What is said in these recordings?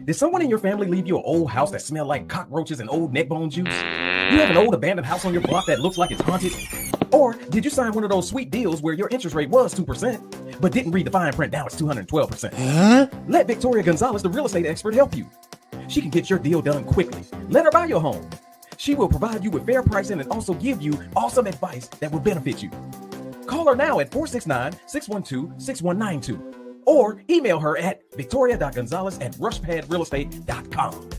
Did someone in your family leave you an old house that smelled like cockroaches and old neck bone juice? You have an old abandoned house on your block that looks like it's haunted? Or did you sign one of those sweet deals where your interest rate was 2%, but didn't read the fine print, now it's 212%? Huh? Let Victoria Gonzalez, the real estate expert, help you. She can get your deal done quickly. Let her buy your home. She will provide you with fair pricing and also give you awesome advice that will benefit you. Call her now at 469-612-6192 or email her at victoria.gonzalez@rushpadrealestate.com.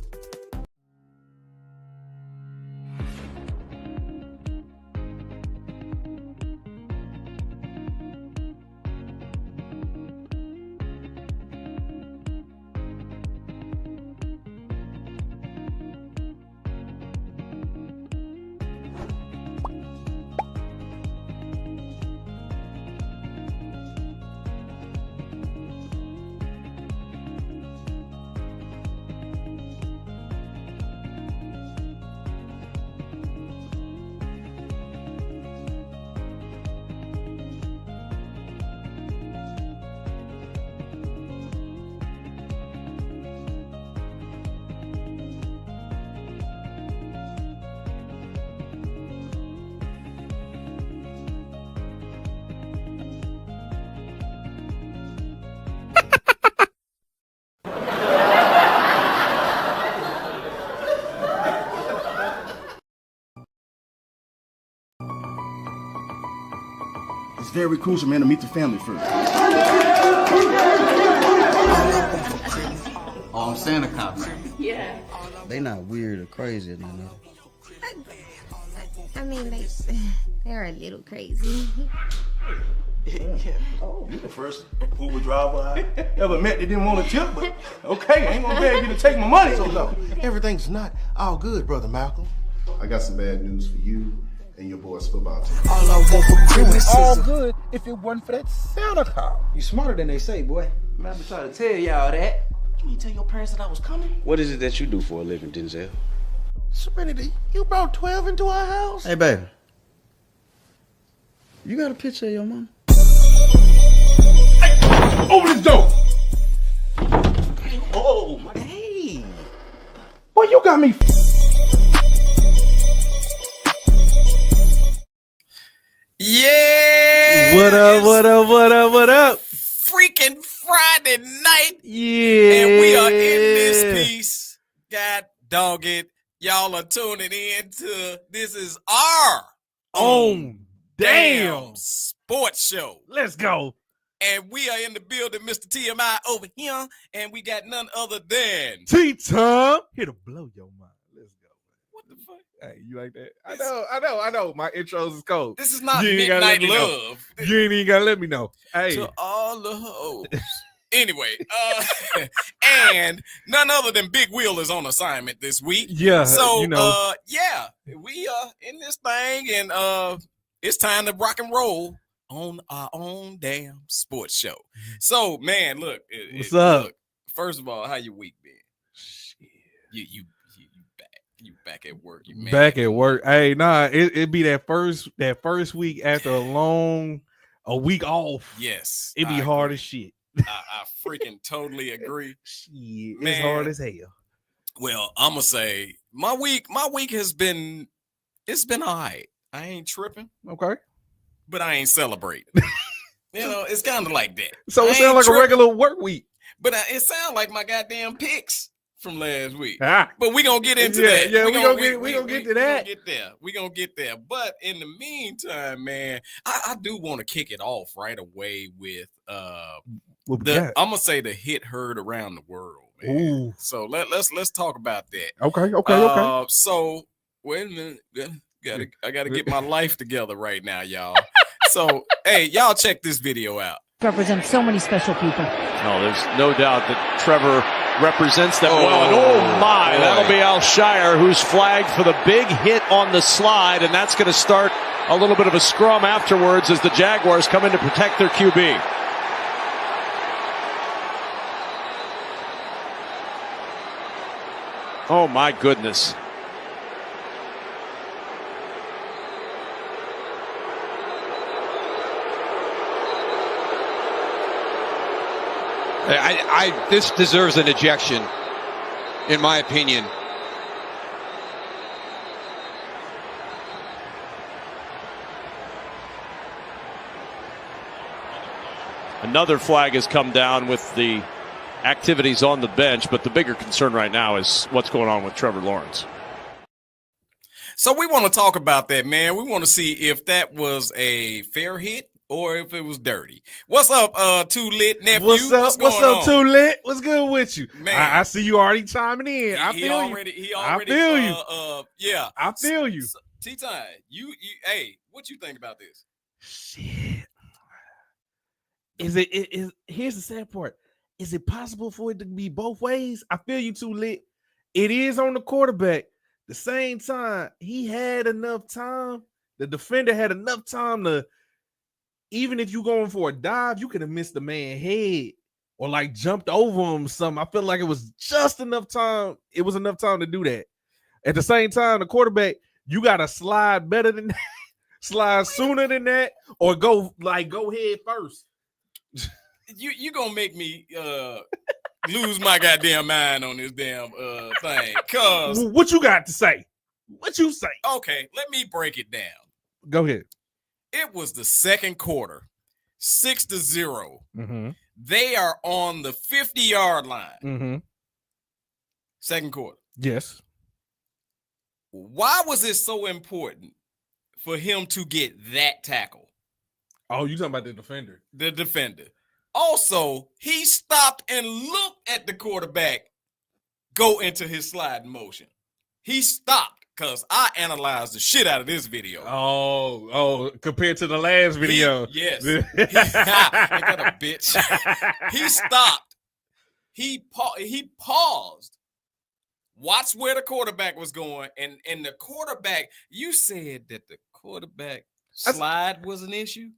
It's very crucial, man, to meet the family first. Oh, Santa cops. Yeah. They not weird or crazy or nothing. I mean, they're a little crazy. Oh, you the first Uber driver I ever met that didn't want a tip, but okay, I ain't gonna beg you to take my money. So no, everything's not all good, Brother Malcolm. I got some bad news for you and your boys' football team. All I want for Christmas is all good if it wasn't for that Santa call. You smarter than they say, boy. Man, I've been trying to tell y'all that. You ain't tell your parents that I was coming? What is it that you do for a living, Denzel? Serenity, you brought 12 into our house? Hey, baby. You got a picture of your mom? Hey, open this door! Oh, hey. Boy, you got me. Yeah! What up, what up, what up, what up? Freaking Friday night. Yeah. And we are in this piece. God dog it. Y'all are tuning in to this is our own damn sports show. Let's go. And we are in the building, Mr. TMI over here. And we got none other than T-Tom. Here to blow your mind. Let's go. What the fuck? Hey, you like that? I know. My intros is cold. This is not You ain't Midnight gotta let me Love. You ain't even gotta let me know. Hey. To all the hoes. Anyway, and none other than Big Will is on assignment this week. Yeah. So, you know. we are in this thing, and it's time to rock and roll on our own damn sports show. So, man, look. What's up? Look, first of all, how your week been? Shit. You back. You back at work. You mad. Back at work. Hey, nah, it be that first week after a week off. Yes. It be hard as shit. I freaking totally agree. Shit, Man. it's hard as hell. Well, I'm gonna say my week has been all right. I ain't tripping, Okay. but I ain't celebrating. It's kind of like that. So I it ain't sounds like tripping, a regular work week. but it sounds like my goddamn picks from last week. Ah. But we gonna get into Yeah, that. yeah, we gonna get to that. We gonna get there. But in the meantime, man, I do want to kick it off right away with What we got? I'm gonna say the hit heard around the world, man. Ooh. So let's talk about that. Okay. So wait a minute. I gotta get my life together right now, y'all. So hey, y'all check this video out. Represents so many special people. No, there's no doubt that Trevor represents them well. And oh my, that'll be Al Shire, who's flagged for the big hit on the slide, and that's going to start a little bit of a scrum afterwards as the Jaguars come in to protect their QB. Oh my goodness. This deserves an ejection. in my opinion. Another flag has come down with the activities on the bench, but the bigger concern right now is what's going on with Trevor Lawerence. So we want to talk about that, man. We want to see if that was a fair hit or if it was dirty. What's up, Too Lit nephew? What's up? What's up, on? Too Lit? What's good with you? Man, I see you already chiming in. I feel you. Yeah, I feel you. T-Time, you, hey, what you think about this? Shit. Is here's the sad part. Is it possible for it to be both ways? I feel you, Too Lit. It is on the quarterback. The same time, he had enough time. The defender had enough time to, even if you going for a dive, you could have missed the man's head or like jumped over him or something. I feel like it was just enough time. It was enough time to do that. At the same time, the quarterback, you got to slide better than that, slide sooner than that, or go head first. You gonna make me lose my goddamn mind on this damn thing. Cause what you got to say? What you say? Okay, let me break it down. Go ahead. It was the second quarter, 6-0. Mm-hmm. They are on the 50-yard line. Mm-hmm. Second quarter. Yes. Why was it so important for him to get that tackle? Oh, you talking about the defender? The defender. Also, he stopped and looked at the quarterback go into his sliding motion. He stopped because I analyzed the shit out of this video. Oh, compared to the last video. Yes. I got a bitch. He stopped. He paused. Watch where the quarterback was going. And the quarterback, you said that the quarterback slide was an issue.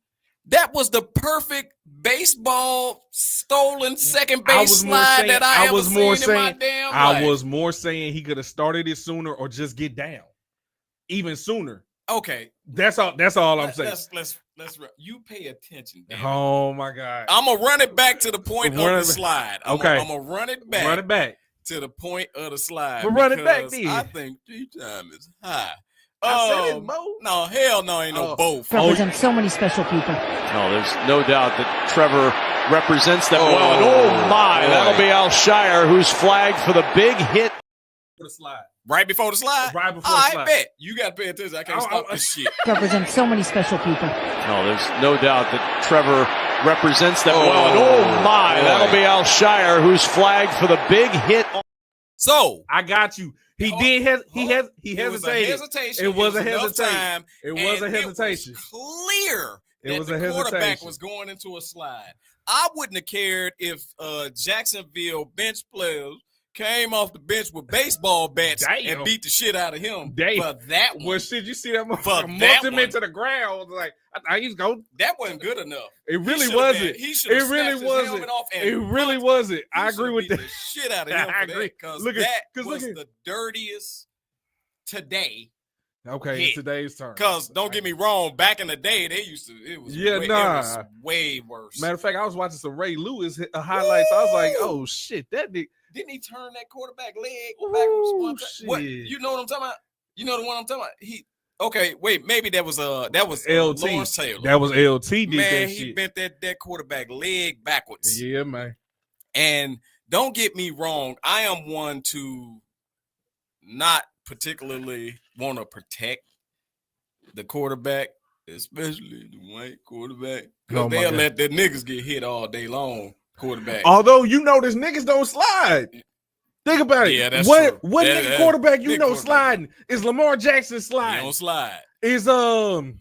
That was the perfect baseball stolen second base slide that I ever seen in my damn life. I was more saying he could have started it sooner or just get down even sooner. Okay, that's all I'm saying. Let's you pay attention. Oh my God! I'm gonna run it back to the point of the slide. I'm gonna run it back. Run it back to the point of the slide. But run it back then. I think 3 times is high. I said it's both. No, hell no, ain't no both. Represents so many special people. No, there's no doubt that Trevor represents them well. And that'll be Al Shire, who's flagged for the big hit. The slide. Right before the slide? Right before the slide. I bet. You got to pay attention. I can't stop this shit. Represents so many special people. No, there's no doubt that Trevor represents them well. And that'll be Al Shire, who's flagged for the big hit. So I got you. He hesitated. It was a hesitation. It was a hesitation. Clear. It was the quarterback was going into a slide. I wouldn't have cared if Jacksonville bench players came off the bench with baseball bats and beat the shit out of him. But that one, well, shit, you see that motherfucker muffed him into the ground. Like I thought he's going. That wasn't good enough. It really wasn't. It really wasn't. It really wasn't. I agree with that. The shit out of him. I agree because that was the dirtiest today. Okay, in today's term. Because don't get me wrong, back in the day, they used to. It was way worse. Matter of fact, I was watching some Ray Lewis highlights. I was like, oh shit, that nigga. Didn't he turn that quarterback leg backwards? What? You know what I'm talking about? You know the one I'm talking about? Okay, wait, maybe that was LT. Lawerence Taylor. That was LT did man, that he shit. bent that quarterback leg backwards. Yeah, man. And don't get me wrong, I am one to not particularly want to protect the quarterback, especially the white quarterback, because they'll let their niggas get hit all day long. Quarterback. Although you notice niggas don't slide. Think about it. Yeah, that's what true. What nigga quarterback you know sliding? Is Lamar Jackson sliding? He don't slide. Is Russell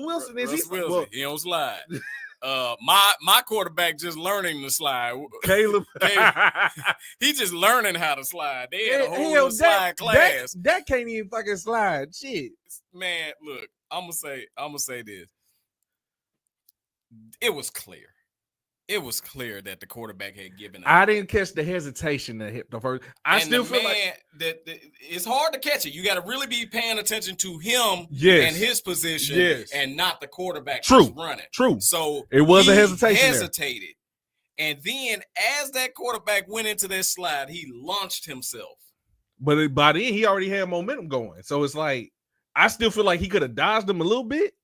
Wilson? Is Russell Wilson? He don't slide. My quarterback just learning to slide. Caleb. He just learning how to slide. They had a whole slide class. That can't even fucking slide. Shit. Man, look, I'm gonna say this. It was clear. It was clear that the quarterback had given up. I didn't catch the hesitation that hit the first. I still feel like that it's hard to catch it. You got to really be paying attention to him and his position, and not the quarterback True. running. True. So it was a hesitation. Hesitated, And then as that quarterback went into that slide, he launched himself. But by then, he already had momentum going. So it's like, I still feel like he could have dodged him a little bit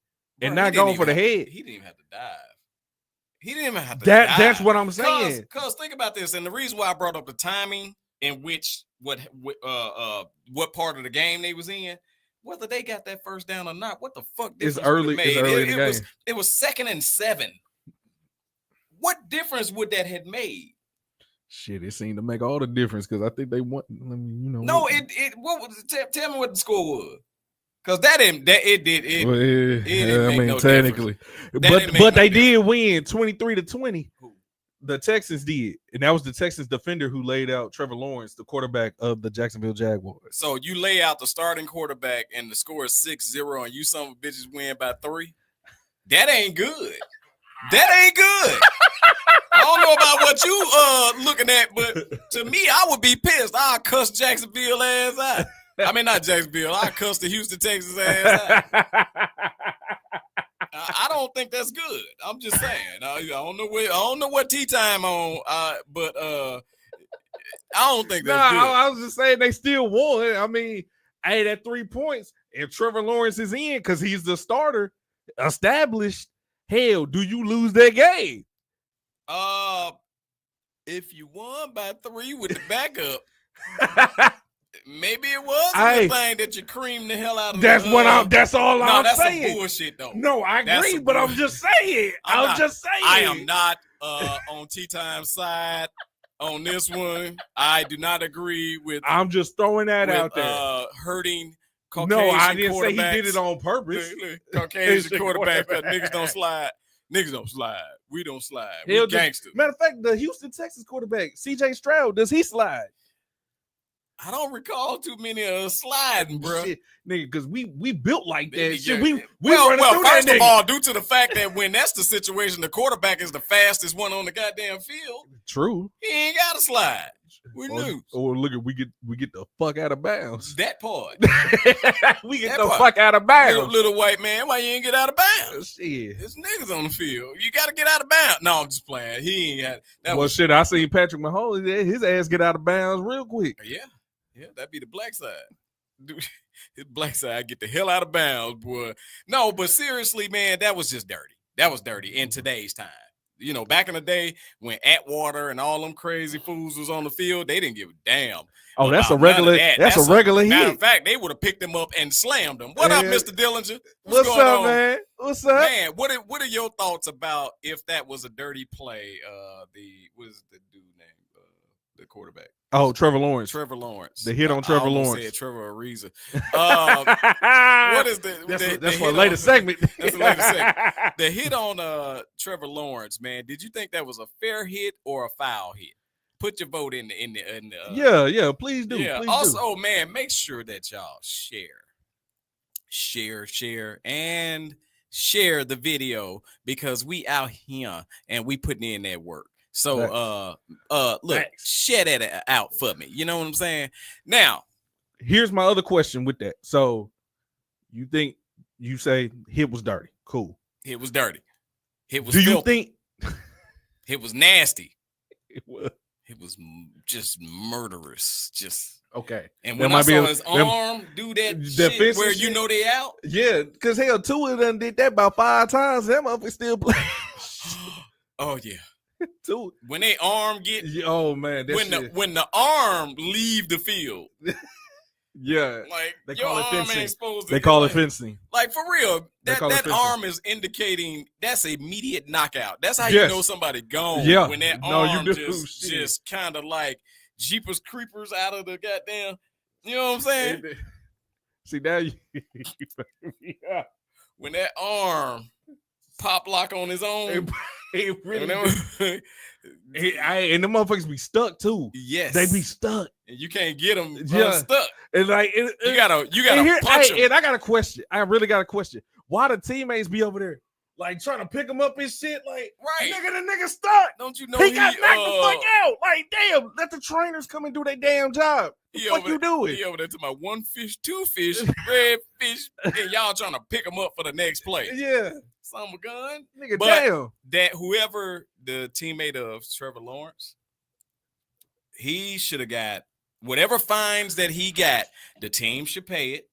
and not gone for the head. He didn't even have to dive. He didn't even have to dive. Dive. That's what I'm saying. Because think about this. And the reason why I brought up the timing in which what part of the game they was in, whether they got that first down or not, what the fuck difference it's early. Made? It's early in the game. It was 2nd and 7. What difference would that have made? Shit, it seemed to make all the difference because I think they want. I mean, you know. No, what was tell me what the score was. Because that didn't make technically, but they did win 23-20. The Texans did, and that was the Texans defender who laid out Trevor Lawerence, the quarterback of the Jacksonville Jaguars. So you lay out the starting quarterback, and the score is 6-0, and you some of bitches win by 3. That ain't good. That ain't good. I don't know about what you looking at, but to me, I would be pissed. I'll cuss Jacksonville ass out. I mean, not Jacksonville. I cuss the Houston, Texas ass out. I don't think that's good. I'm just saying. I don't know what tea time on, but I don't think that's good. I was just saying they still won. I mean, hey, that 3 points, and Trevor Lawrence is in because he's the starter, established. Hell, do you lose that game? If you won by 3 with the backup. Maybe it was a good thing that you creamed the hell out of. That's that's all I'm saying. That's some bullshit, though. No, I agree, but I'm just saying. I'm just saying. I am not on Tea Time side on this one. I do not agree with. I'm just throwing that out there. Hurting Caucasian. No, I didn't say he did it on purpose. Caucasian quarterback, niggas don't slide. Niggas don't slide. We don't slide. We gangsters. Matter of fact, the Houston Texans quarterback, C.J. Stroud, does he slide? I don't recall too many sliding, bro. Shit, nigga, because we built like that. Shit, well, first of all, due to the fact that when that's the situation, the quarterback is the fastest one on the goddamn field. True. He ain't got to slide. We knew. Or look at we get the fuck out of bounds. That part. We get the fuck out of bounds. Little white man, why you ain't get out of bounds? Shit. There's niggas on the field. You got to get out of bounds. No, I'm just playing. He ain't got that. Shit, I seen Patrick Mahomes, his ass get out of bounds real quick. Yeah, that'd be the black side. Dude, his black side get the hell out of bounds, boy. No, but seriously, man, that was just dirty. That was dirty in today's time. You know, back in the day when Atwater and all them crazy fools was on the field, they didn't give a damn. Oh, that's a regular. That's a regular hit. Matter of fact, they would have picked him up and slammed him. What up, Mr. Dillinger? What's going up, man? What's up, man? What are your thoughts about if that was a dirty play? What is the dude name? The quarterback. Oh, Trevor Lawrence. The hit on Trevor Lawrence. Said Trevor Ariza. What is the? That's for a later segment. That's a later segment. The hit on Trevor Lawrence, man. Did you think that was a fair hit or a foul hit? Put your vote in the. Yeah. Please do. Yeah. Please also, do. man, make sure that y'all share the video because we out here and we putting in that work. So look, share that out for me. You know what I'm saying? Now, here's my other question with that. So you say hit was dirty. Cool. It was dirty. It was Do filthy. You think it was nasty? It was just murderous. Just okay. And when I saw his arm do that shit where you know they out. Yeah, because hell, Tua done did that about 5 times. That motherfucker still playing. Oh yeah. Tua. When they arm get man, when the arm leave the field. Yeah, like they your call it arm fencing. Ain't supposed to they call like, it fencing. Like for real, that arm is indicating that's immediate knockout. That's how you know somebody gone. Yeah, when that arm just kind of like Jeepers Creepers out of the goddamn. You know what I'm saying? See now you when that arm pop lock on his own. It really and the motherfuckers be stuck too. Yes, they be stuck, and you can't get them stuck. And like you gotta punch them. And I got a question. I really got a question. Why the teammates be over there like trying to pick him up and shit. Like, Right. the nigga stuck. Don't you know He got knocked the fuck out. Like, damn, let the trainers come and do their damn job. The fuck you doing? He over there to my 1 fish, 2 fish, red fish, and y'all trying to pick him up for the next play. Yeah. Son of a gun. Nigga, But damn. that whoever the teammate of Trevor Lawerence, he should have got whatever fines that he got, the team should pay it.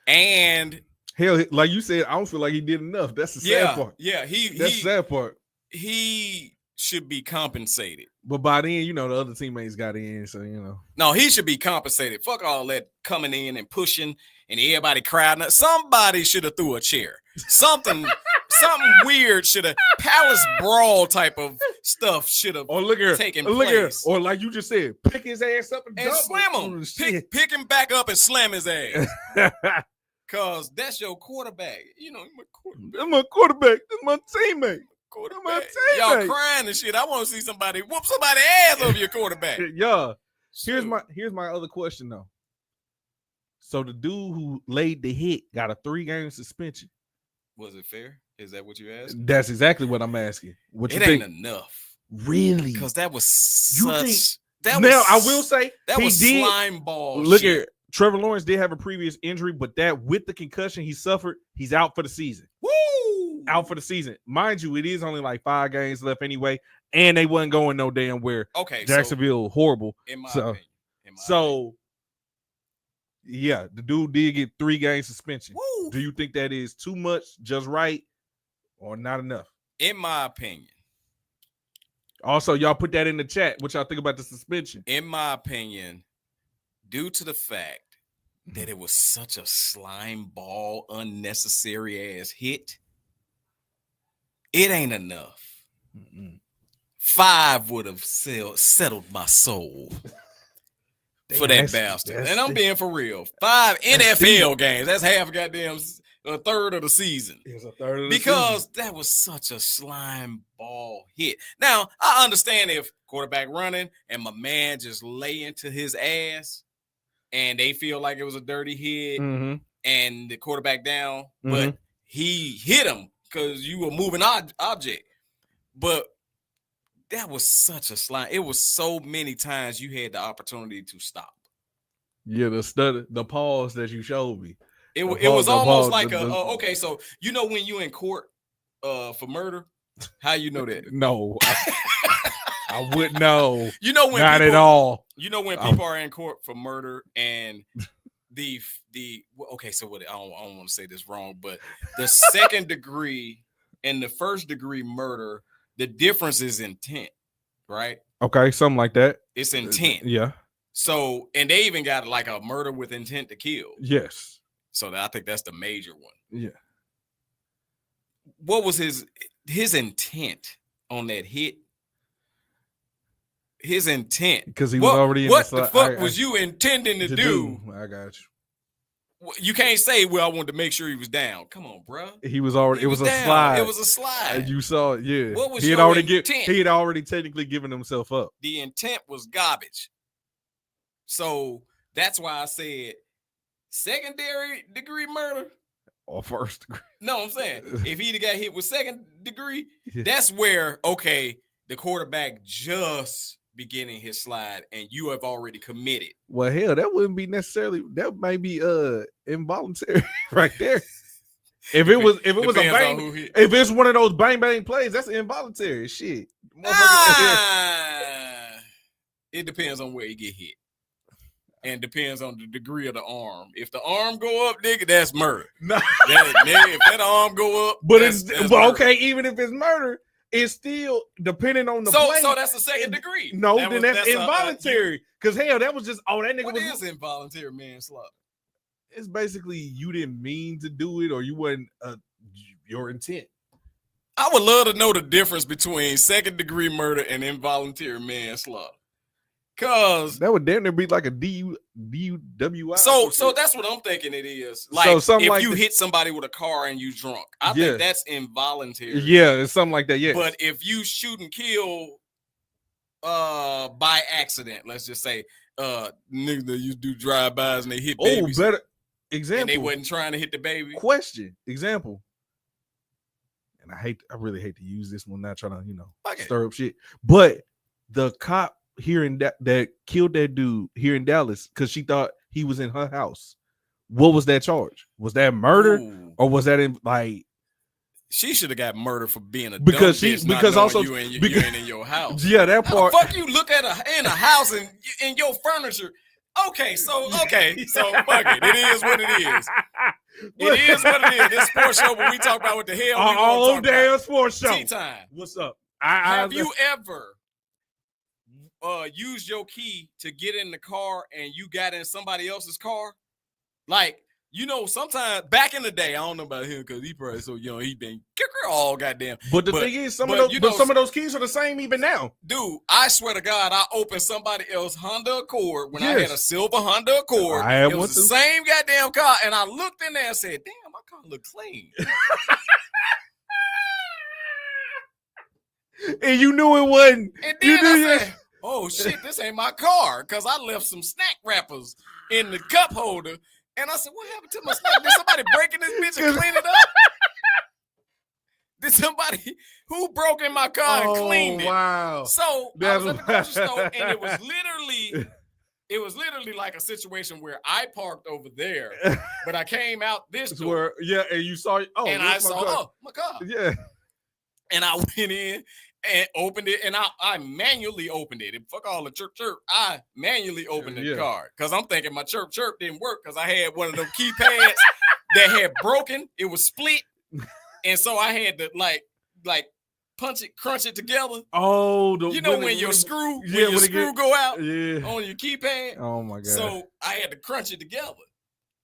And hell, like you said, I don't feel like he did enough. That's the sad part. Yeah, That's the sad part. He should be compensated. But by then, the other teammates got in, so No, he should be compensated. Fuck all that coming in and pushing and everybody crowding. Somebody should have threw a chair. Something weird should have palace brawl type of stuff should have taken place. Or like you just said, pick his ass up and slam him. Pick him back up and slam his ass. Cause that's your quarterback. I'm a quarterback. That's my teammate. Quarterback. Y'all crying and shit. I want to see somebody whoop somebody's ass over your quarterback. Yeah. Here's my other question though. So the dude who laid the hit got a 3-game suspension. Was it fair? Is that what you asked? That's exactly what I'm asking. What you think? Ain't enough. Really? Because that was I will say that was slime ball. Look at Trevor Lawerence did have a previous injury, but that with the concussion he suffered, he's out for the season. Woo! Out for the season. Mind you, it is only like 5 games left anyway, and they wasn't going no damn where. Okay, Jacksonville horrible. In my opinion. Yeah, the dude did get 3-game suspension. Woo! Do you think that is too much, just right, or not enough? In my opinion. Also, y'all put that in the chat. What y'all think about the suspension? In my opinion, due to the fact that it was such a slime ball, unnecessary ass hit, it ain't enough. 5 would have settled my soul. For that bastard. And I'm being for real. 5 NFL games. That's half a goddamn a third of the season. It's a third of the because season. that was such a slime ball hit. Now, I understand if quarterback running and my man just lay into his ass and they feel like it was a dirty hit and the quarterback down, but he hit him because you were moving object. But that was such a slime. It was so many times you had the opportunity to stop. Yeah, the pause that you showed me. It was almost like okay, so when you in court for murder, how you know that? No, I wouldn't know. When not at all. When people are in court for murder and okay, so what I don't want to say this wrong, but the second degree and the first degree murder, the difference is intent, right? Okay, something like that. It's intent. Yeah. So, and they even got like a murder with intent to kill. Yes. So I think that's the major one. Yeah. What was his intent on that hit? His intent. Because he was already in what the fuck was you intending to do? I got you. You can't say, well, I wanted to make sure he was down. Come on, bro. He was already. It was a down. slide. It was a slide. You saw it, yeah. What was he had your already intent? He had already technically given himself up. The intent was garbage. So that's why I said secondary degree murder or first degree. No, I'm saying if he'd have got hit with second degree, that's where the quarterback just beginning his slide and you have already committed. Well, hell, that wouldn't be necessarily. That might be involuntary right there. If it was a bang, if it's one of those bang plays, that's involuntary shit. It depends on where you get hit. And depends on the degree of the arm. If the arm go up, nigga, that's murder. Nah. If that arm go up, but that's okay. Even if it's murder, it's still depending on the play. So that's the second degree. No, that's involuntary. Because hell, that was just that nigga. What is involuntary manslaughter? It's basically you didn't mean to do it, or you wasn't your intent. I would love to know the difference between second degree murder and involuntary manslaughter. Cause that would damn near be like a DUWI. So that's what I'm thinking it is. Like if you hit somebody with a car and you drunk, I think that's involuntary. Yeah, it's something like that. Yeah. But if you shoot and kill by accident, let's just say niggas that you do drive-bys and they hit babies. Better example. And they wasn't trying to hit the baby. Question. Example. I really hate to use this one, not trying to, Fuck it. stir up shit. But the cop here in that killed that dude here in Dallas because she thought he was in her house. What was that charge? Was that murder Ooh. or was that in like? She should have got murdered for being a Because dumb she bitch, not because knowing also you ain't in your house. Yeah, that How part. the fuck you look at in a house and in your furniture? Okay, so fuck it. It is what it is. It is what it is. This sports show, when we talk about what the hell we want to talk damn about. sports show. Tea time. What's up? Have you ever used your key to get in the car and you got in somebody else's car? Like, sometimes back in the day, I don't know about him because he probably so young, he been all goddamn. But the thing is, some of those keys are the same even now. Dude, I swear to God, I opened somebody else's Honda Accord when I had a silver Honda Accord. I had it was the same goddamn car, and I looked in there and said, "Damn, my car look clean." And you knew it wasn't. And then I said, "Oh shit, this ain't my car," because I left some snack wrappers in the cup holder. And I said, "What happened to my snack? Did somebody break in this bitch and clean it up? Did somebody who broke in my car and cleaned it?" Wow. So I was at the grocery store, and it was literally like a situation where I parked over there, but I came out this door. And you saw and I saw my car. Yeah. And I went in and opened it, and I manually opened it. And fuck all the chirp. I manually opened the car because I'm thinking my chirp didn't work because I had one of them keypads that had broken. It was split, and so I had to like punch it, crunch it together. Oh, when your screw go out on your keypad. Oh my God! So I had to crunch it together.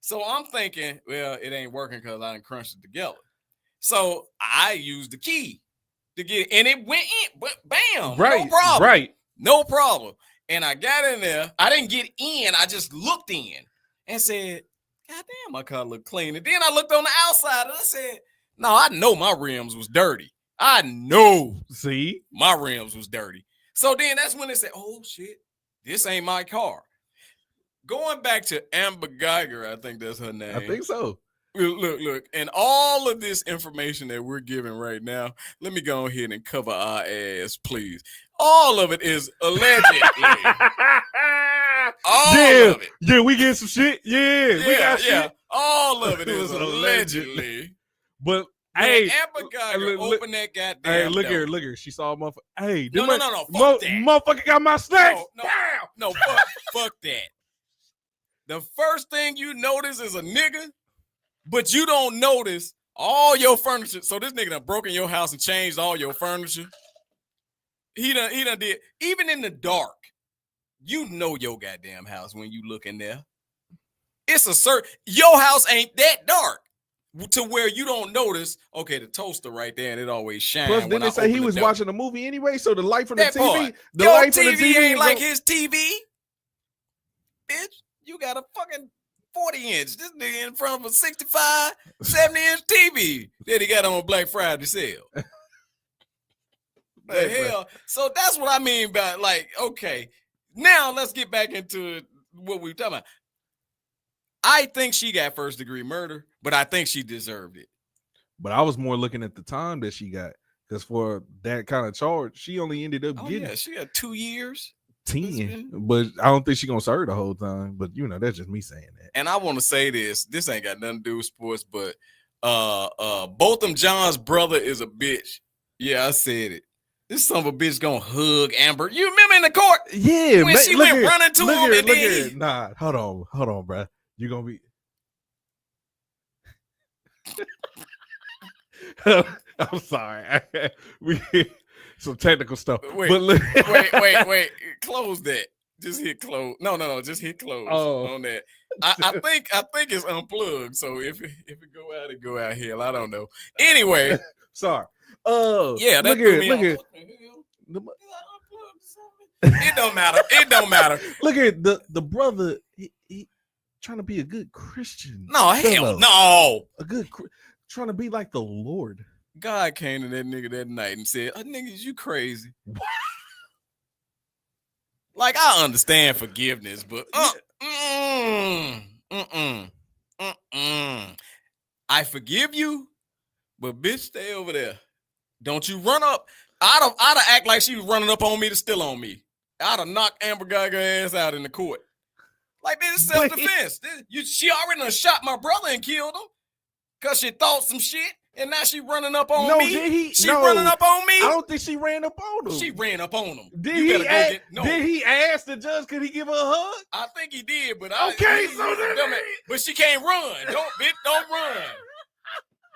So I'm thinking, well, it ain't working because I didn't crunch it together. So I used the key to get, and it went in, but bam, no problem. Right. No problem. And I got in there. I didn't get in. I just looked in and said, "God damn, my car looked clean." And then I looked on the outside and I said, "No, I know my rims was dirty. I know my rims was dirty." So then that's when they said, "Oh shit, this ain't my car." Going back to Amber Geiger, I think that's her name. I think so. Look, and all of this information that we're giving right now, let me go ahead and cover our ass, please. All of it is allegedly. All of it. Yeah, we get some shit. Yeah, we got shit. All of it is allegedly. But hey, Amber Geiger opened that goddamn Hey, look door. here. She saw a motherfucker. Hey, No, fuck that. Motherfucker got my snacks. No, fuck that. The first thing you notice is a nigga, but you don't notice all your furniture. So this nigga done broke in your house and changed all your furniture. He done did. Even in the dark, you know your goddamn house when you look in there. It's a certain, your house ain't that dark to where you don't notice, okay, the toaster right there, and it always shines. Plus, didn't they say he was watching a movie anyway? So the light from the TV, your light from the TV ain't like his TV. Bitch, you got a fucking 40-inch. This nigga in front of a 65, 70-inch TV that he got on Black Friday sale. The hell? So that's what I mean by, like, okay, now let's get back into what we were talking about. I think she got first-degree murder, but I think she deserved it. But I was more looking at the time that she got, because for that kind of charge, she only ended up getting. Yeah, she got 2 years. 10, but I don't think she's gonna serve the whole time. But that's just me saying that. And I want to say this ain't got nothing to do with sports, but Botham John's brother is a bitch. Yeah, I said it. This son of a bitch gonna hug Amber. You remember in the court? Yeah, when she went running to him and then nah, hold on, bro. You're gonna be I'm sorry. We some technical stuff. Wait, wait. Close that. Just hit close. No. Just hit close on that. I think it's unplugged. So if it go out, it go out here. I don't know. Anyway, sorry. Yeah, look here. It don't matter. It don't matter. Look at the brother. He trying to be a good Christian. No, hell no. A good trying to be like the Lord. God came to that nigga that night and said, "Nigga, is you crazy?" Like, I understand forgiveness, but I forgive you, but bitch, stay over there. Don't you run up. I'd have act like she was running up on me to steal on me. I'd have knocked Amber Geiger ass out in the court. Like, this is self-defense. She already done shot my brother and killed him because she thought some shit, and now she running up on me. Running up on me? I don't think she ran up on him. She ran up on him. Did he ask the judge, could he give her a hug? I think he did, but but she can't run. Don't run.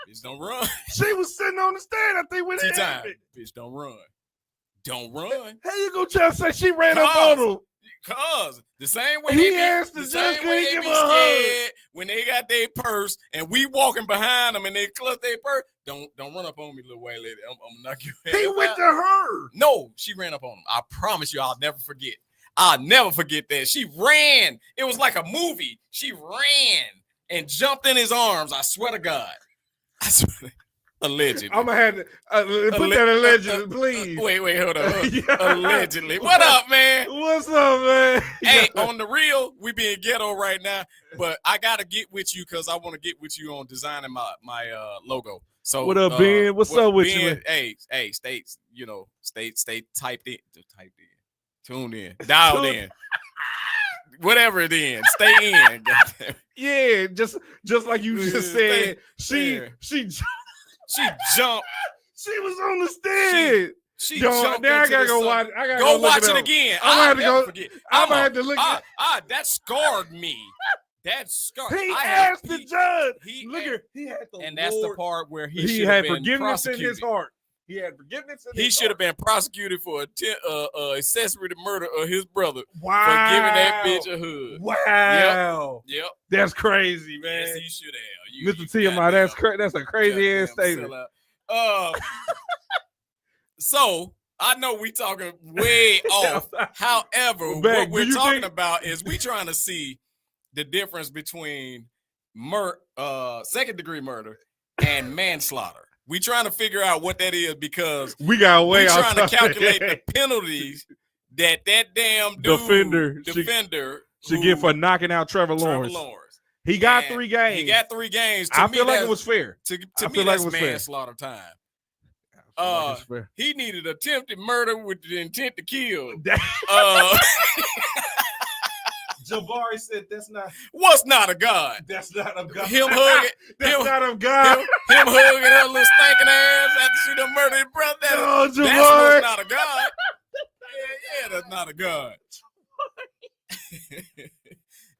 Bitch, don't run. She was sitting on the stand, I think, when it T-time. happened. Bitch, don't run. Don't run. How you gonna try to say she ran up on him? Cause the same way he asked the judge, could he give her a hug? When they got their purse and we walking behind them and they clutch their purse, don't run up on me, little white lady. I'm gonna knock you out. He went to her. No, she ran up on him. I promise you, I'll never forget. I'll never forget that. She ran. It was like a movie. She ran and jumped in his arms. I swear to God. I swear. Allegedly. I'm gonna have to put that allegedly, please. Wait, hold on. Allegedly. What up, man? What's up, man? Hey, on the real, we being ghetto right now, but I gotta get with you because I want to get with you on designing my logo. So what up, Ben? What's up with you? Man? Hey, stay typed in, tuned in, dialed in. Whatever it is, stay in. Yeah, just like you just said. She jumped. She was on the stand. She jumped. Now I gotta go watch. Go watch it again. I'm gonna have to look. That scarred me. That scarred. He asked the judge. He had the and that's the part where he had been forgiveness in his heart. He had forgiveness in his heart. He should have been prosecuted for accessory to murder of his brother. Wow. For giving that bitch a hug. Wow. Yep. That's crazy, man. Yes, he should have. Mr. TMI, that's a crazy ass statement. So I know we talking way off. However, what we're talking about is we trying to see the difference between second degree murder and manslaughter. We trying to figure out what that is because we trying to calculate the penalties that damn dude, defender should get for knocking out Trevor Lawrence. He got 3 games. He got 3 games. I feel like it was fair. To me, that's manslaughter time. He needed attempted murder with the intent to kill. Jabari said that's not. What's not a God? That's not a God. Him hugging. That's not a God. Him hugging her little stinking ass after she done murdered his brother. That's what's not a God. Yeah, that's not a God.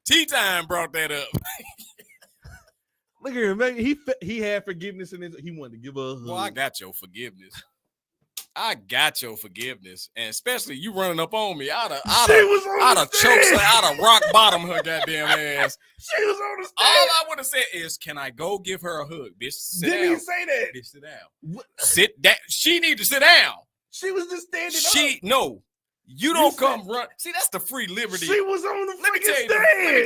T-Time brought that up. Look at him, man. He had forgiveness in his. He wanted to give her a hug. Well, I got your forgiveness. And especially you running up on me. I'd have choked her, I'd have rock bottom her goddamn ass. She was on the stand. All I would have said is, "Can I go give her a hug, bitch? Sit down." Didn't he say that? Bitch, sit down. What? Sit down. She need to sit down. She was just standing up. No. You don't come run. See, that's the free liberty. She was on the Let me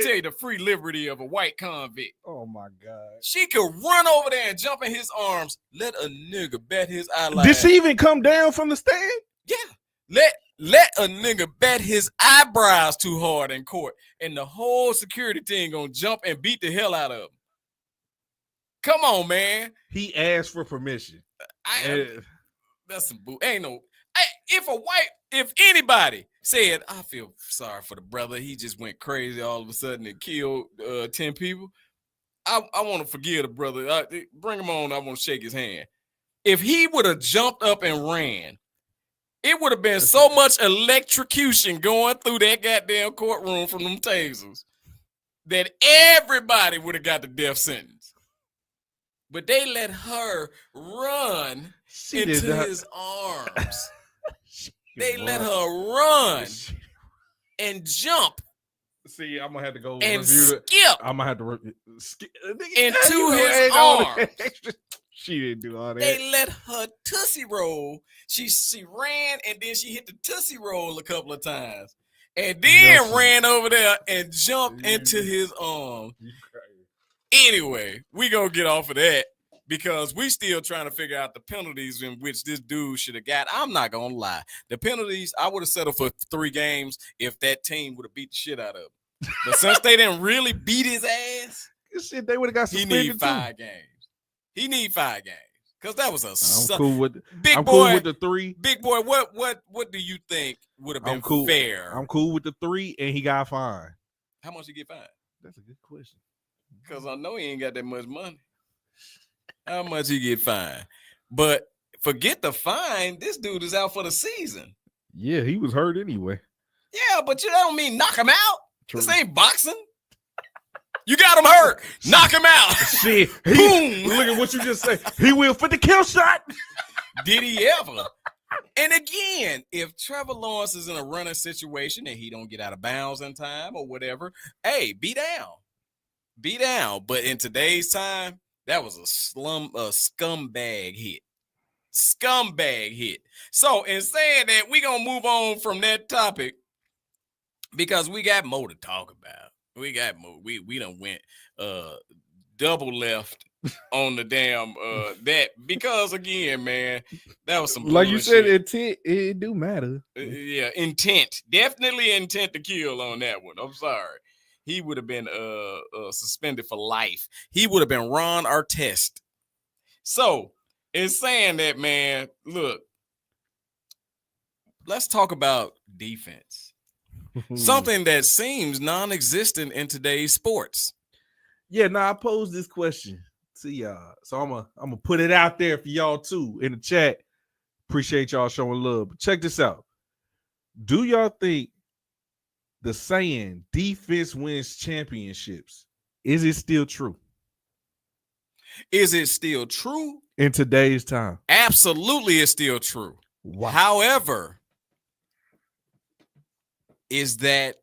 tell you the free liberty of a white convict. Oh my God. She could run over there and jump in his arms. Let a nigga bat his eyelash. Did she even come down from the stand? Yeah. Let a nigga bat his eyebrows too hard in court, and the whole security team gonna jump and beat the hell out of him. Come on, man. He asked for permission. That's some boo. Ain't no. If anybody said, I feel sorry for the brother, he just went crazy all of a sudden and killed 10 people, I want to forgive the brother. Bring him on. I want to shake his hand. If he would have jumped up and ran, it would have been so much electrocution going through that goddamn courtroom from them tasers that everybody would have got the death sentence. But they let her run into his arms. They let her run and jump. See, I'm gonna have to go and review skip. I'm gonna have to skip into his arms. She didn't do all that. They let her tootsie roll. She ran and then she hit the tootsie roll a couple of times, and then ran over there and jumped into his arms. Anyway, we gonna get off of that. Because we still trying to figure out the penalties in which this dude should have got. I'm not going to lie. The penalties, I would have settled for 3 games if that team would have beat the shit out of him. But since they didn't really beat his ass, shit, they would have got suspended. He need 5 games. He need 5 games. Because that was I'm cool with big I'm boy. cool with the 3. Big boy, what do you think would have been cool. fair? I'm cool with the 3, and he got fined. How much he get fined? That's a good question. Because I know he ain't got that much money. How much he get fined? But forget the fine. This dude is out for the season. Yeah, he was hurt anyway. Yeah, but you don't mean knock him out. True. This ain't boxing. You got him hurt. Knock him out. Shit. Boom. Look at what you just said. He will for the kill shot. Did he ever? And again, if Trevor Lawrence is in a running situation and he don't get out of bounds in time or whatever, hey, be down. Be down. But in today's time, that was a scumbag hit. Scumbag hit. So in saying that, we're going to move on from that topic because we got more to talk about. We got more. We done went double left on the damn that because again, man, that was some like you said, bullshit. intent, it do matter. Yeah, intent. Definitely intent to kill on that one. I'm sorry. He would have been suspended for life. He would have been Ron Artest. So, in saying that, man, look, let's talk about defense. Something that seems non-existent in today's sports. Yeah, now I posed this question to y'all. So I'm gonna put it out there for y'all too in the chat. Appreciate y'all showing love. But check this out. Do y'all think the saying defense wins championships, is it still true? Is it still true? In today's time? Absolutely, it's still true. Wow. However, is that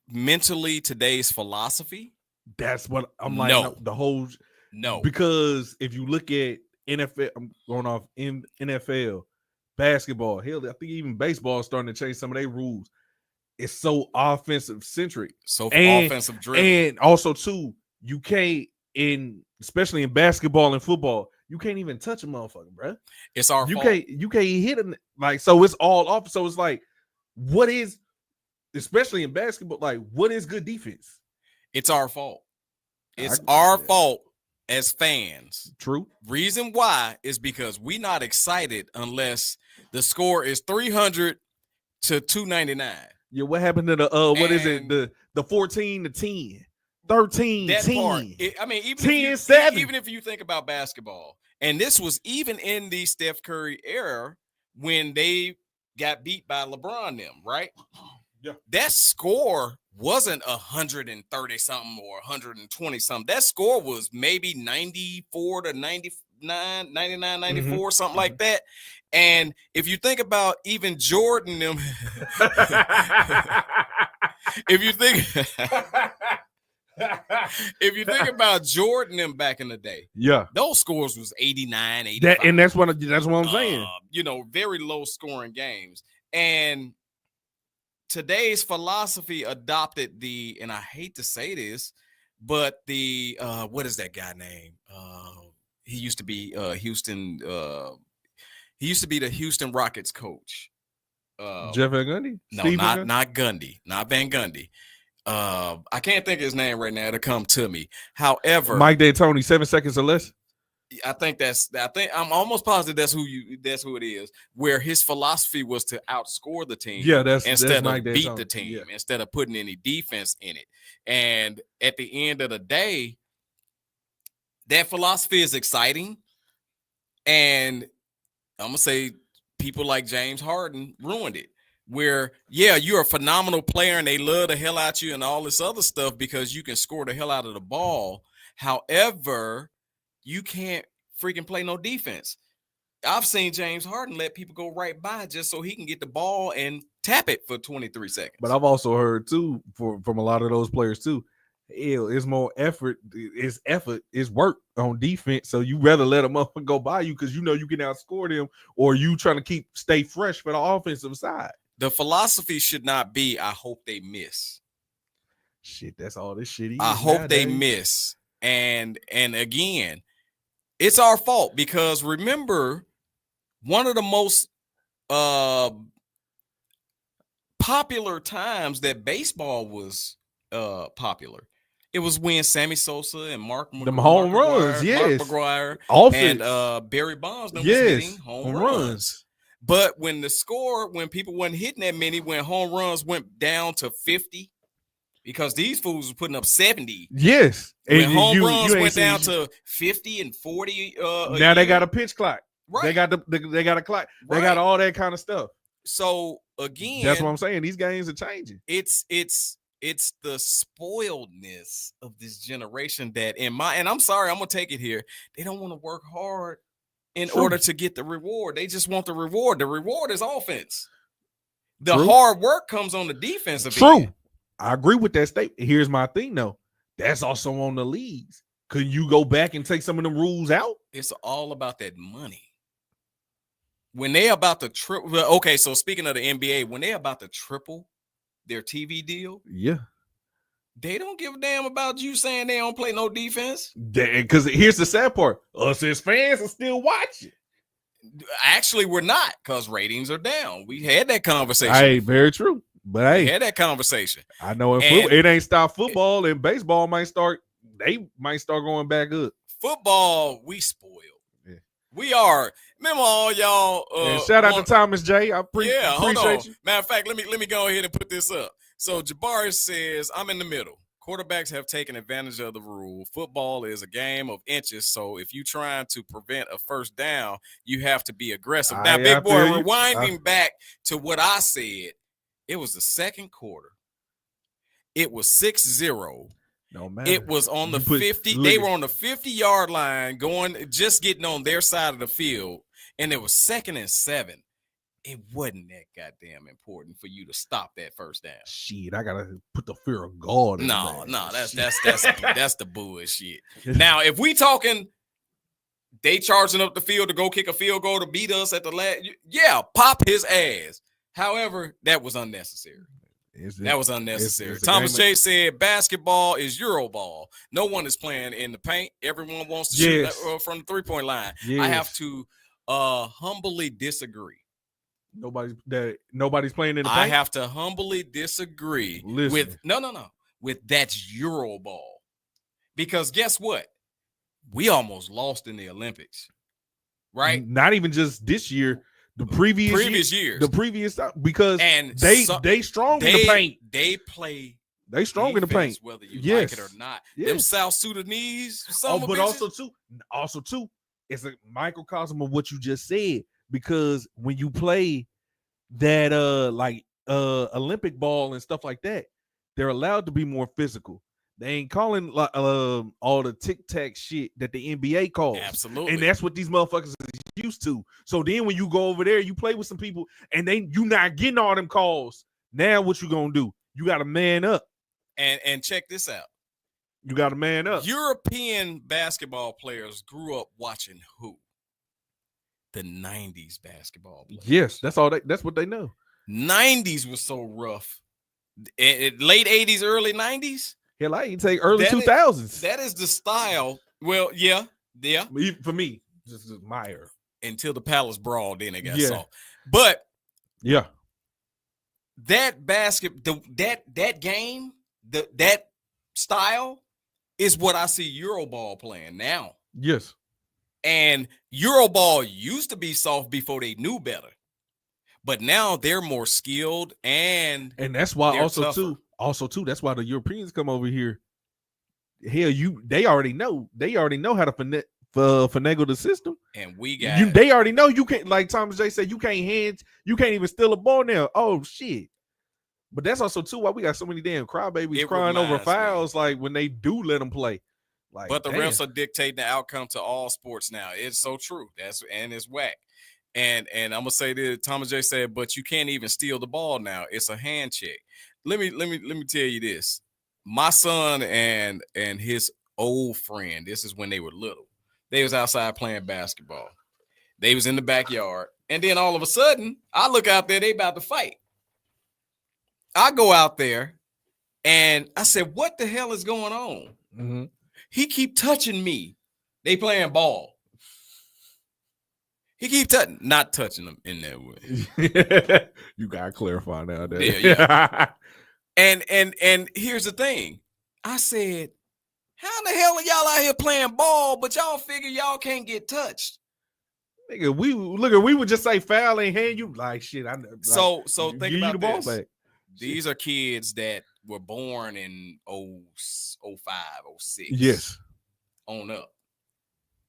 mentally today's philosophy? That's what I'm like. No. The whole no. Because if you look at NFL, I'm going off in NFL, basketball, hell, I think even baseball is starting to change some of their rules. It's so offensive centric. So offensive driven. And also too, you can't especially in basketball and football, you can't even touch a motherfucker, bro. It's our fault. You can't hit him like so. It's all off. So it's like, what is, especially in basketball, like what is good defense? It's our fault. It's our fault as fans. True. Reason why is because we're not excited unless the score is 300 to 299. Yeah, what happened to the what is it? The 14 to 10, 13, that 10. Part, I mean, even 10, 7. Even if you think about basketball, and this was even in the Steph Curry era when they got beat by LeBron them, right? Yeah. That score wasn't 130 something or 120 something. That score was maybe 94 to 99, 99, 94, something like that. And if you think about even Jordan them, if you think about Jordan them back in the day, yeah, those scores was 89, 85. And that's what I'm saying. Very low scoring games. And today's philosophy adopted and I hate to say this, but what is that guy name? He used to be Houston. He used to be the Houston Rockets coach. Jeff Van Gundy? No, not Gundy, not Van Gundy. I can't think of his name right now. It'll come to me. However, Mike D'Antoni, 7 seconds or less. I think I'm almost positive that's who it is, where his philosophy was to outscore the team. Yeah, that's instead Mike of beat D'Antoni. the team, Yeah. instead of putting any defense in it. And at the end of the day, that philosophy is exciting. And I'm gonna say people like James Harden ruined it. Where, yeah, you're a phenomenal player and they love the hell out you and all this other stuff because you can score the hell out of the ball. However, you can't freaking play no defense. I've seen James Harden let people go right by just so he can get the ball and tap it for 23 seconds. But I've also heard too from a lot of those players too. It's more effort. It's work on defense. So you rather let them up and go by you because you know you can outscore them, or you trying to stay fresh for the offensive side. The philosophy should not be, I hope they miss. Shit, that's all this shit is. I hope they miss. And again, it's our fault because remember, one of the most popular times that baseball was popular, It was when Sammy Sosa and Mark Them home runs, yes. Mark McGwire Offense. and Barry Bonds was Yes, hitting home runs. But when people wasn't hitting that many, when home runs went down to 50, because these fools were putting up 70. Yes. When And home you runs ain't went down seen- to 50 and 40. now they got a pitch clock. Right. They got they got a clock. They Right. got all that kind of stuff. So again, That's what I'm saying. These games are changing. It's the spoiledness of this generation that and I'm sorry, I'm gonna take it here. They don't want to work hard in True. order to get the reward. They just want the reward. The reward is offense. The True. hard work comes on the defensive True. end. I agree with that statement. Here's my thing though. That's also on the leagues. Could you go back and take some of them rules out? It's all about that money. When they about to triple, okay. So speaking of the NBA, when they about to triple their TV deal, Yeah. they don't give a damn about you saying they don't play no defense. Because here's the sad part. Us as fans are still watching. Actually, we're not, because ratings are down. We had that conversation. Hey, very true. But We hey, had that conversation. I know And- it ain't stopped football, and baseball might start. They might start going back up. Football, we spoiled. Yeah. We are. Remember all y'all. And shout out to Thomas J. I Hold on. appreciate you. Matter of fact, let me go ahead and put this up. So Jabari says, I'm in the middle. Quarterbacks have taken advantage of the rule. Football is a game of inches, so if you're trying to prevent a first down, you have to be aggressive. Now, I big boy, feel you. rewinding back to what I said, it was the second quarter. It was 6-0. No matter. It was on the You put- 50. look They at- were on the 50-yard line, just getting on their side of the field, and it was 2nd and 7. It wasn't that goddamn important for you to stop that first down. Shit, I gotta put the fear of God. in No, there. that's the bullshit. Now, if we talking, they charging up the field to go kick a field goal to beat us at the last, yeah, pop his ass. However, that was unnecessary. That was unnecessary. it's a Thomas game J said basketball is Euroball. No one is playing in the paint. Everyone wants to shoot from the 3-point line. I Yes. have to humbly disagree. Nobody's playing in the I paint. have to humbly disagree Listen. with with that's Euroball. Because guess what? We almost lost in the Olympics. Right? Not even just this year. The previous years. The previous because And they strong in the paint. They play They strong in the defense, paint. whether you Yes. like it or not. Yes. Them South Sudanese, But also too, it's a microcosm of what you just said. Because when you play that Olympic ball and stuff like that, they're allowed to be more physical. They ain't calling all the tic-tac shit that the NBA calls. Absolutely. And that's what these motherfuckers is used to. So then when you go over there, you play with some people and you not getting all them calls. Now what you gonna do? You gotta man up. And check this out. You gotta man up. European basketball players grew up watching who? The 90s basketball players. Yes, that's what they know. 90s was so rough. Late 80s, early 90s. Hell, I ain't take early That is- 2000s. That is the style. Well, yeah. For me, just my era. Until the Palace Brawl, then it got Yeah. soft. But yeah, that that game, that style is what I see Euroball playing now. Yes. And Euroball used to be soft before they knew better. But now they're more skilled and that's why they're also too, that's why the Europeans come over here. Hell, they already know how to finagle the system. And we got they already know you can't, like Thomas J said, you can't even steal a ball now. Oh shit. But that's also too why we got so many damn crybabies It crying over reminds me. fouls, like when they do let them play. Like, but the damn. refs are dictating the outcome to all sports now. It's so true. It's whack. And I'm gonna say this, Thomas J said, but you can't even steal the ball now. It's a hand check. Let me tell you this. My son and his old friend, this is when they were little. They was outside playing basketball. They was in the backyard. And then all of a sudden, I look out there, they about to fight. I go out there and I said, what the hell is going on? Mm-hmm. He keep touching me. They playing ball. He keep not touching them in that way. You gotta clarify now. Yeah. And here's the thing. I said, How in the hell are y'all out here playing ball, but y'all figure y'all can't get touched? Nigga, we would just say foul and hand you like shit. I know. Like, So think give about you the ball this. back. These are kids that were born in 05, 06. Yes. On up.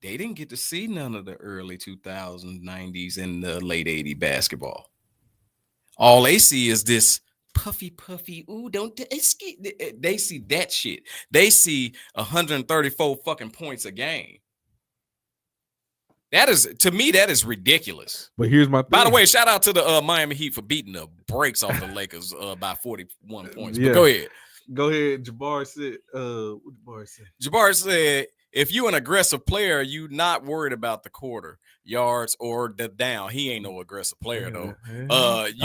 They didn't get to see none of the early 2000s, 90s, and the late 80s basketball. All they see is this puffy. Ooh, they see that shit. They see 134 fucking points a game. That is, to me, that is ridiculous. But here's my thing. By the way, shout out to the Miami Heat for beating the brakes off the Lakers by 41 points. Yeah. But go ahead. Go ahead. Jabbar said, what Jabbar said? Jabbar said, if you an aggressive player, you not worried about the quarter, yards, or the down. He ain't no aggressive player, though.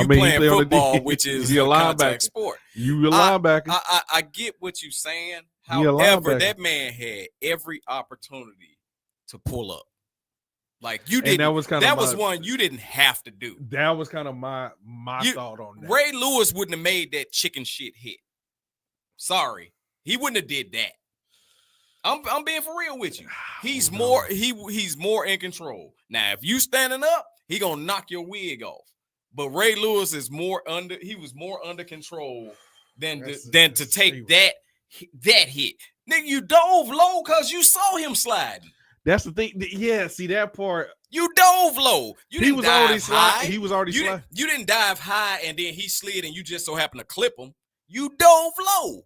Playing football, which is a contact sport. You a linebacker. I get what you're saying. However, that man had every opportunity to pull up. Like you didn't. That was one you didn't have to do. That was kind of my thought on that. Ray Lewis wouldn't have made that chicken shit hit. Sorry, he wouldn't have did that. I'm being for real with you. He's more in control. Now, if you standing up, he gonna knock your wig off. But Ray Lewis is more under control than to take that hit. Nigga, you dove low because you saw him sliding. That's the thing. Yeah, see that part. You dove low. He was already sliding. He was already sliding. You didn't dive high and then he slid and you just so happened to clip him. You dove low.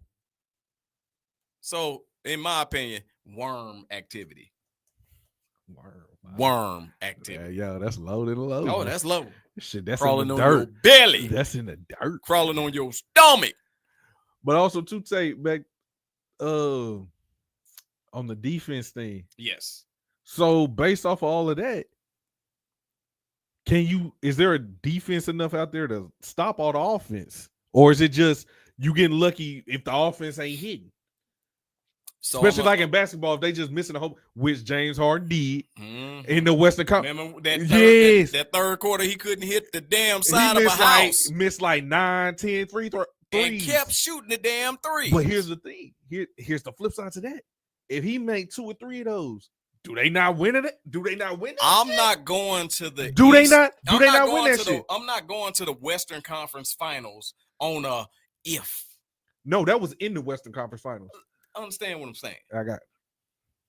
So, in my opinion, worm activity. Worm activity. Yeah, that's low than low. Oh, that's low. Shit, that's crawling in the on dirt. your belly. That's in the dirt. Crawling on your stomach. But also to take back on the defense thing. Yes. So based off of all of that, is there a defense enough out there to stop all the offense? Or is it just you getting lucky if the offense ain't hitting? So especially like in basketball, if they just missing a whole, which James Harden did in the Western Conference. Remember that third quarter, he couldn't hit the damn side of a house. Missed like 9, 10 threes. And kept shooting the damn threes. But here's the thing. Here's the flip side to that. If he make 2 or 3 of those, do they not win it? Do they not win it? I'm not going to the Do East. they not win that shit? I'm not going to the Western Conference Finals on a if. No, that was in the Western Conference Finals. Understand what I'm saying? I got it.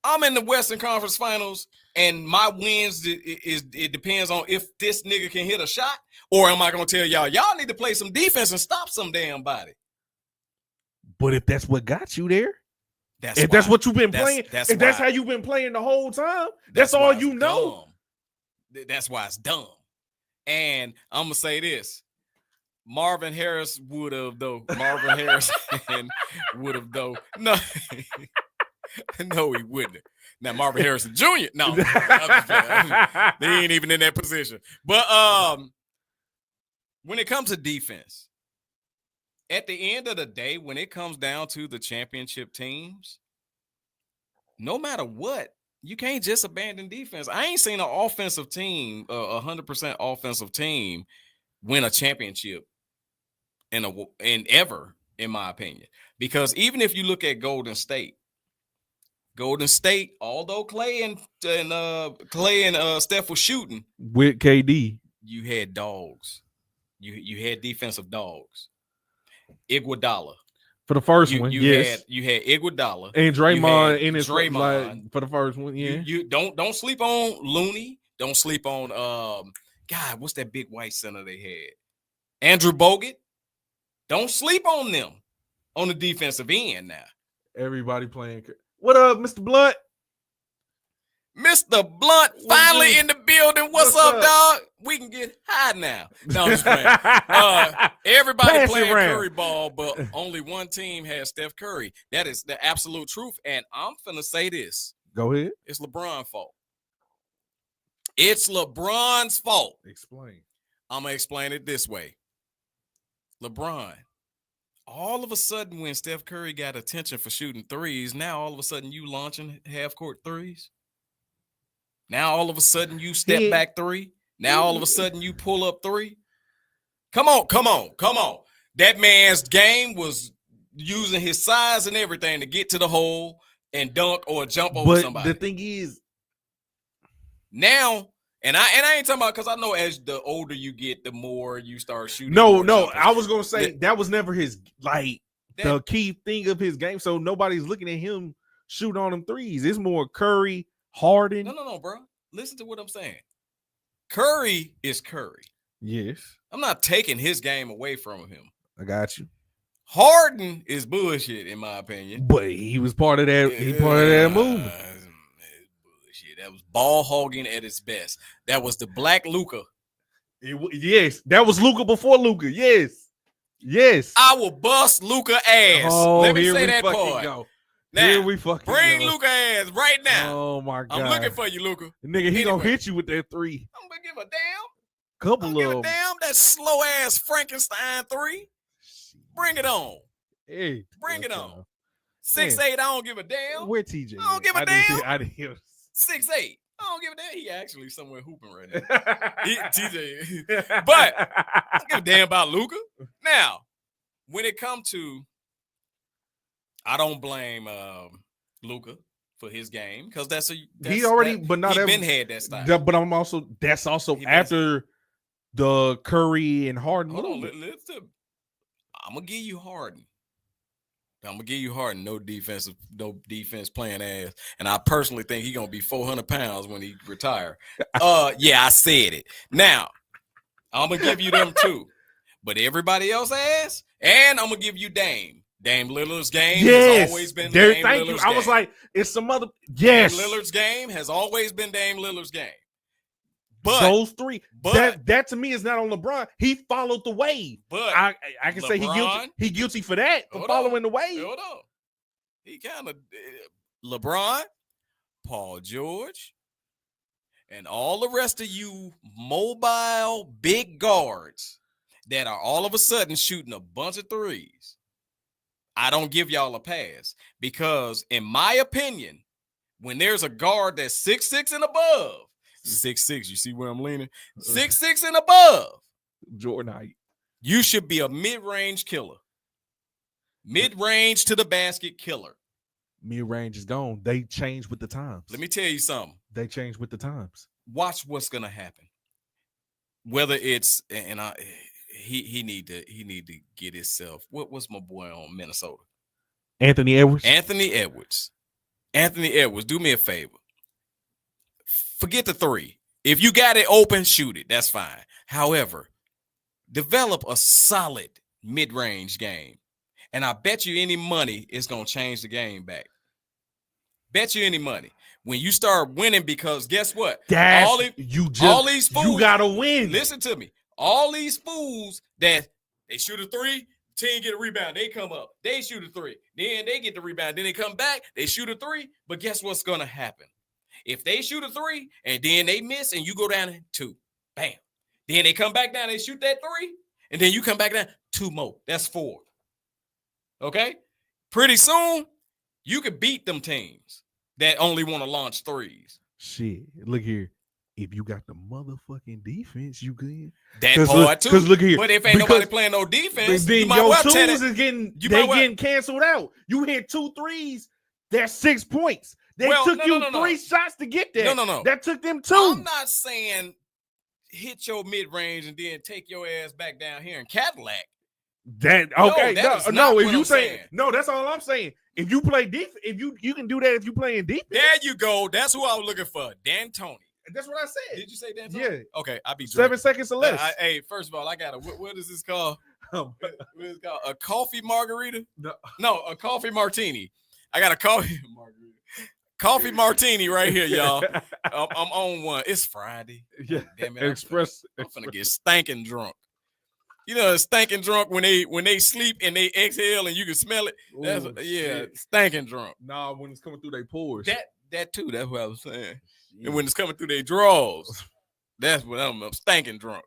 I'm in the Western Conference Finals, and my wins it depends on if this nigga can hit a shot, or am I gonna tell y'all need to play some defense and stop some damn body? But if that's what got you there, that's what you've been playing, that's how you've been playing the whole time, that's all you know. That's why it's dumb. And I'm gonna say this. Marvin Harris would have though. No, no, he wouldn't. Now Marvin Harrison Jr. No, they ain't even in that position. But when it comes to defense, at the end of the day, when it comes down to the championship teams, no matter what, you can't just abandon defense. I ain't seen an offensive team, 100% offensive team, win a championship ever, in my opinion. Because even if you look at Golden State, although Clay and Steph was shooting with KD, you had dogs. You had defensive dogs. Iguodala for the first one. You had Iguodala and Draymond in his Draymond for the first one. Yeah, you don't sleep on Looney. Don't sleep on God. What's that big white center they had? Andrew Bogut. Don't sleep on them on the defensive end now. Everybody playing. What up, Mr. Blunt? Mr. Blunt finally in the building. What's up, dog? We can get high now. No, I'm just playing. Everybody playing Curry ball, but only one team has Steph Curry. That is the absolute truth. And I'm finna say this. Go ahead. It's LeBron's fault. It's LeBron's fault. Explain. I'm going to explain it this way. LeBron, all of a sudden when Steph Curry got attention for shooting threes, now all of a sudden you launching half-court threes. Now all of a sudden you step back three. Now all of a sudden you pull up three. Come on. That man's game was using his size and everything to get to the hole and dunk or jump over But somebody. the thing is, now, and I ain't talking about, because I know as the older you get, the more you start shooting. no, more jumpers. I was gonna say that was never his the key thing of his game. So nobody's looking at him shoot on them threes. It's more Curry, Harden. No, bro. Listen to what I'm saying. Curry is Curry. Yes, I'm not taking his game away from him. I got you. Harden is bullshit, in my opinion. But he was part of that. He part of that movement. Bullshit. That was ball hogging at its best. That was the black Luka. Yes, that was Luka before Luka. Yes. I will bust Luka ass. Oh, let me here say we that fucking part. go. Now, Here we fucking bring go. Luka ass right now. Oh my god! I'm looking for you, Luka. Nigga, he gonna Anyway. hit you with that three. I'm gonna give a damn. Couple Give a of them. damn that slow ass Frankenstein three. Bring it on. Hey, Bring it okay. on. 6'8", I don't give a damn. Where TJ? I don't give a I damn. I didn't hear. 6'8". I don't give a damn. He actually somewhere hooping right now. TJ. But I don't give a damn about Luka. Now, when it comes to, I don't blame Luka for his game, because He already, but not he ever been had that style. But that's also He after the Curry and Harden. Hold on, movement. I'm gonna give you Harden. No defense playing ass. And I personally think he's gonna be 400 pounds when he retire. Yeah, I said it. Now, I'm gonna give you them too. But everybody else ass, and I'm gonna give you Dame. Dame Lillard's game has always been Dame thank Lillard's you. I game. was like, it's some other. Yes, Dame Lillard's game has always been Dame Lillard's game. But those three. but- that to me is not on LeBron. He followed the wave. But I can say LeBron- he guilty for that, for Hold following on. the wave. Hold on. He kind of LeBron, Paul George, and all the rest of you mobile big guards that are all of a sudden shooting a bunch of threes. I don't give y'all a pass, because in my opinion, when there's a guard that's 6'6" and above, 6'6", you see where I'm leaning? 6'6" and above, Jordan height. you should be a mid-range killer. Mid-range to the basket killer. Mid range is gone. They changed with the times. Let me tell you something. They changed with the times. Watch what's gonna happen. Whether it's he need to get himself. What's my boy on Minnesota? Anthony Edwards. Anthony Edwards. Do me a favor. Forget the three. If you got it open, shoot it. That's fine. However, develop a solid mid-range game. And I bet you any money it's going to change the game back. Bet you any money. When you start winning, because guess what? All these fools, you gotta win. Listen to me. All these fools that they shoot a three, team get a rebound, they come up, they shoot a three, then they get the rebound, then they come back, they shoot a three. But guess what's going to happen? If they shoot a three and then they miss and you go down to 2, bam. Then they come back down, they shoot that 3, and then you come back down, 2 more. That's 4. Okay? Pretty soon, you could beat them teams that only want to launch threes. Shit, look here. If you got the motherfucking defense, you good. That part too. Because look here. But if ain't nobody playing no defense, then you might your well twos tell is it. getting You might well- getting canceled out. You hit 2 threes, that's 6 points. They Well, took no, you no, no, 3 shots to get there. No. That took them 2. I'm not saying hit your mid-range and then take your ass back down here in Cadillac. That No, okay? that is No, not if what you I'm say saying. no, that's all I'm saying. If you play defense, if you can do that if you playing defense. There you go. That's who I was looking for. D'Antoni. That's what I said. Did you say D'Antoni? Yeah. Okay, I be 7 drinking. seconds or less. Hey, first of all, I got what is this called? What is it called? A coffee margarita? No, a coffee martini. I got a coffee margarita. Coffee martini right here, y'all. I'm on one. It's Friday. Yeah. Damn it. Express. I'm finna get stinking drunk. You know, stinking drunk when they sleep and they exhale and you can smell it. That's shit. stinking drunk. Nah, when it's coming through their pores. That too. That's what I was saying. And when it's coming through their drawers, that's what I'm stinking drunk.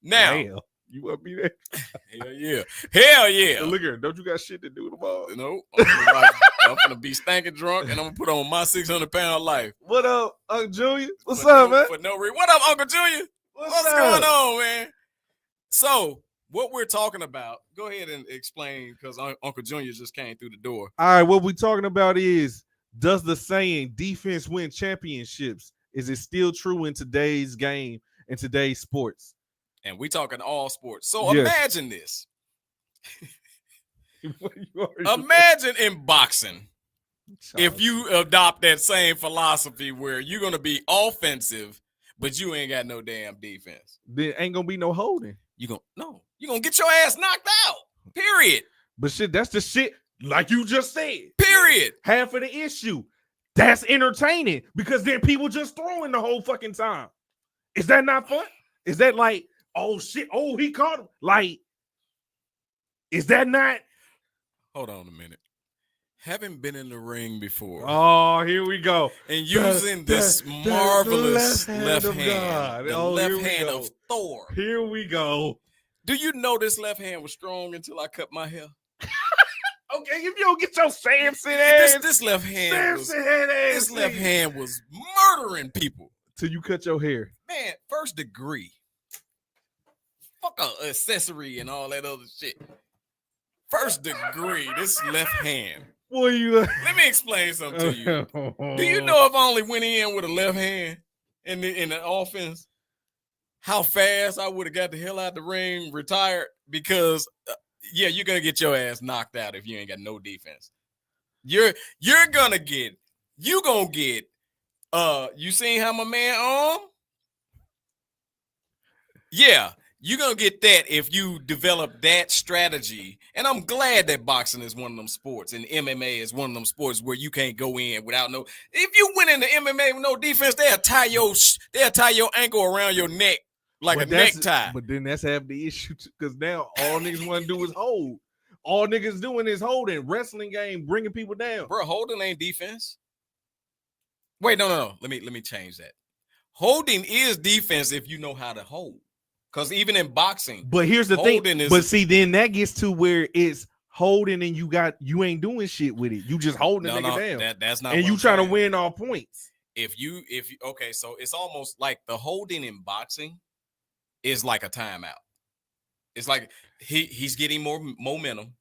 Now, Damn, you want me there? hell yeah. Look here, don't you got shit to do tomorrow? No, I'm gonna be stinking drunk and I'm gonna put on my 600-pound life. What up, Uncle Junior? What's up, man? For no reason. What up, Uncle Junior? What's going on, man? So, what we're talking about, go ahead and explain, because Uncle Junior just came through the door. All right, what we talking about is Does the saying defense win championships, is it still true in today's game, in today's sports? And we talking all sports. So Yes. imagine this. Imagine in boxing, if you adopt that same philosophy where you're going to be offensive, but you ain't got no damn defense. There ain't going to be no holding. You're going to get your ass knocked out. Period. But shit, that's the shit, like you just said. Period. Half of the issue. That's entertaining because then people just throwing the whole fucking time. Is that not fun? Is that like, oh shit, oh, he caught him? Like, is that not? Hold on a minute. Haven't been in the ring before. Oh, here we go. And using this marvelous left hand. The Oh, left here we hand go. of Thor. Here we go. Do you know this left hand was strong until I cut my hair? Okay, if you don't get your Samson ass. This left hand was, Samson head ass. this left nigga. hand was murdering people. Till you cut your hair. Man, first degree. Fuck a accessory and all that other shit. First degree, this left hand. Boy, you. Let me explain something to you. Do you know if I only went in with a left hand in the offense, how fast I would have got the hell out the ring, retired? Because you're gonna get your ass knocked out if you ain't got no defense. You seen how my man arm? Yeah, you're gonna get that if you develop that strategy. And I'm glad that boxing is one of them sports and MMA is one of them sports where you can't go in without no. If you went into MMA with no defense, they'll tie your ankle around your neck like a necktie. But then that's half the issue because now all niggas want to do is hold. All niggas doing is holding. Wrestling game, bringing people down. Bro, holding ain't defense. Wait, no. Let me change that. Holding is defense if you know how to hold. Because even in boxing, but here's the thing. But see, then that gets to where it's holding and you ain't doing shit with it. You just holding the nigga down. That's not. And you trying to win all points. If you okay, so it's almost like the holding in boxing is like a timeout. It's like he's getting more momentum.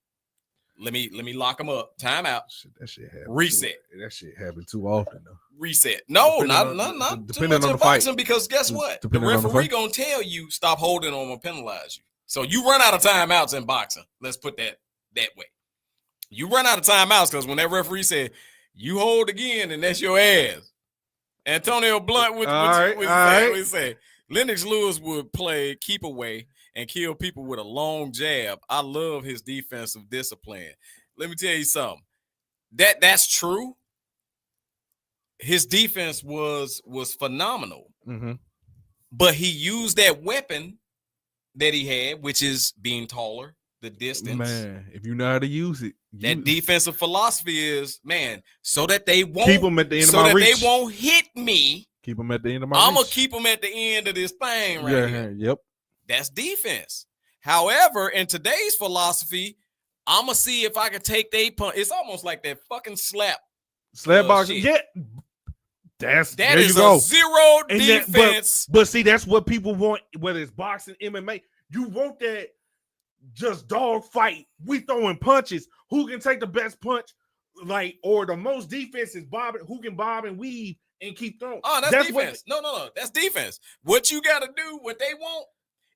Let me lock him up. Timeout. That shit happen. Reset. That shit happen too often though. Reset. No, not too much in boxing because guess what? The referee gonna tell you stop holding on and penalize you. So you run out of timeouts in boxing. Let's put that way. You run out of timeouts because when that referee said you hold again and that's your ass. Antonio Blunt would say Lennox Lewis would play keep away and kill people with a long jab. I love his defensive discipline. Let me tell you something. That's true. His defense was phenomenal. Mm-hmm. But he used that weapon that he had, which is being taller, the distance. Man, if you know how to use it. That defensive philosophy is, man, so that they won't keep them at the end of my reach. They won't hit me. Keep them at the end of my I'm reach. gonna keep them at the end of this thing right here. Yep. That's defense. However, in today's philosophy, I'm gonna see if I can take they punch. It's almost like that fucking slap boxing. Yeah. That is a zero defense. But see, that's what people want, whether it's boxing, MMA. You want that just dog fight. We throwing punches. Who can take the best punch? Or the most defense is bobbing. Who can bob and weave and keep throwing? Oh, that's defense. No. That's defense. What you gotta do, what they want,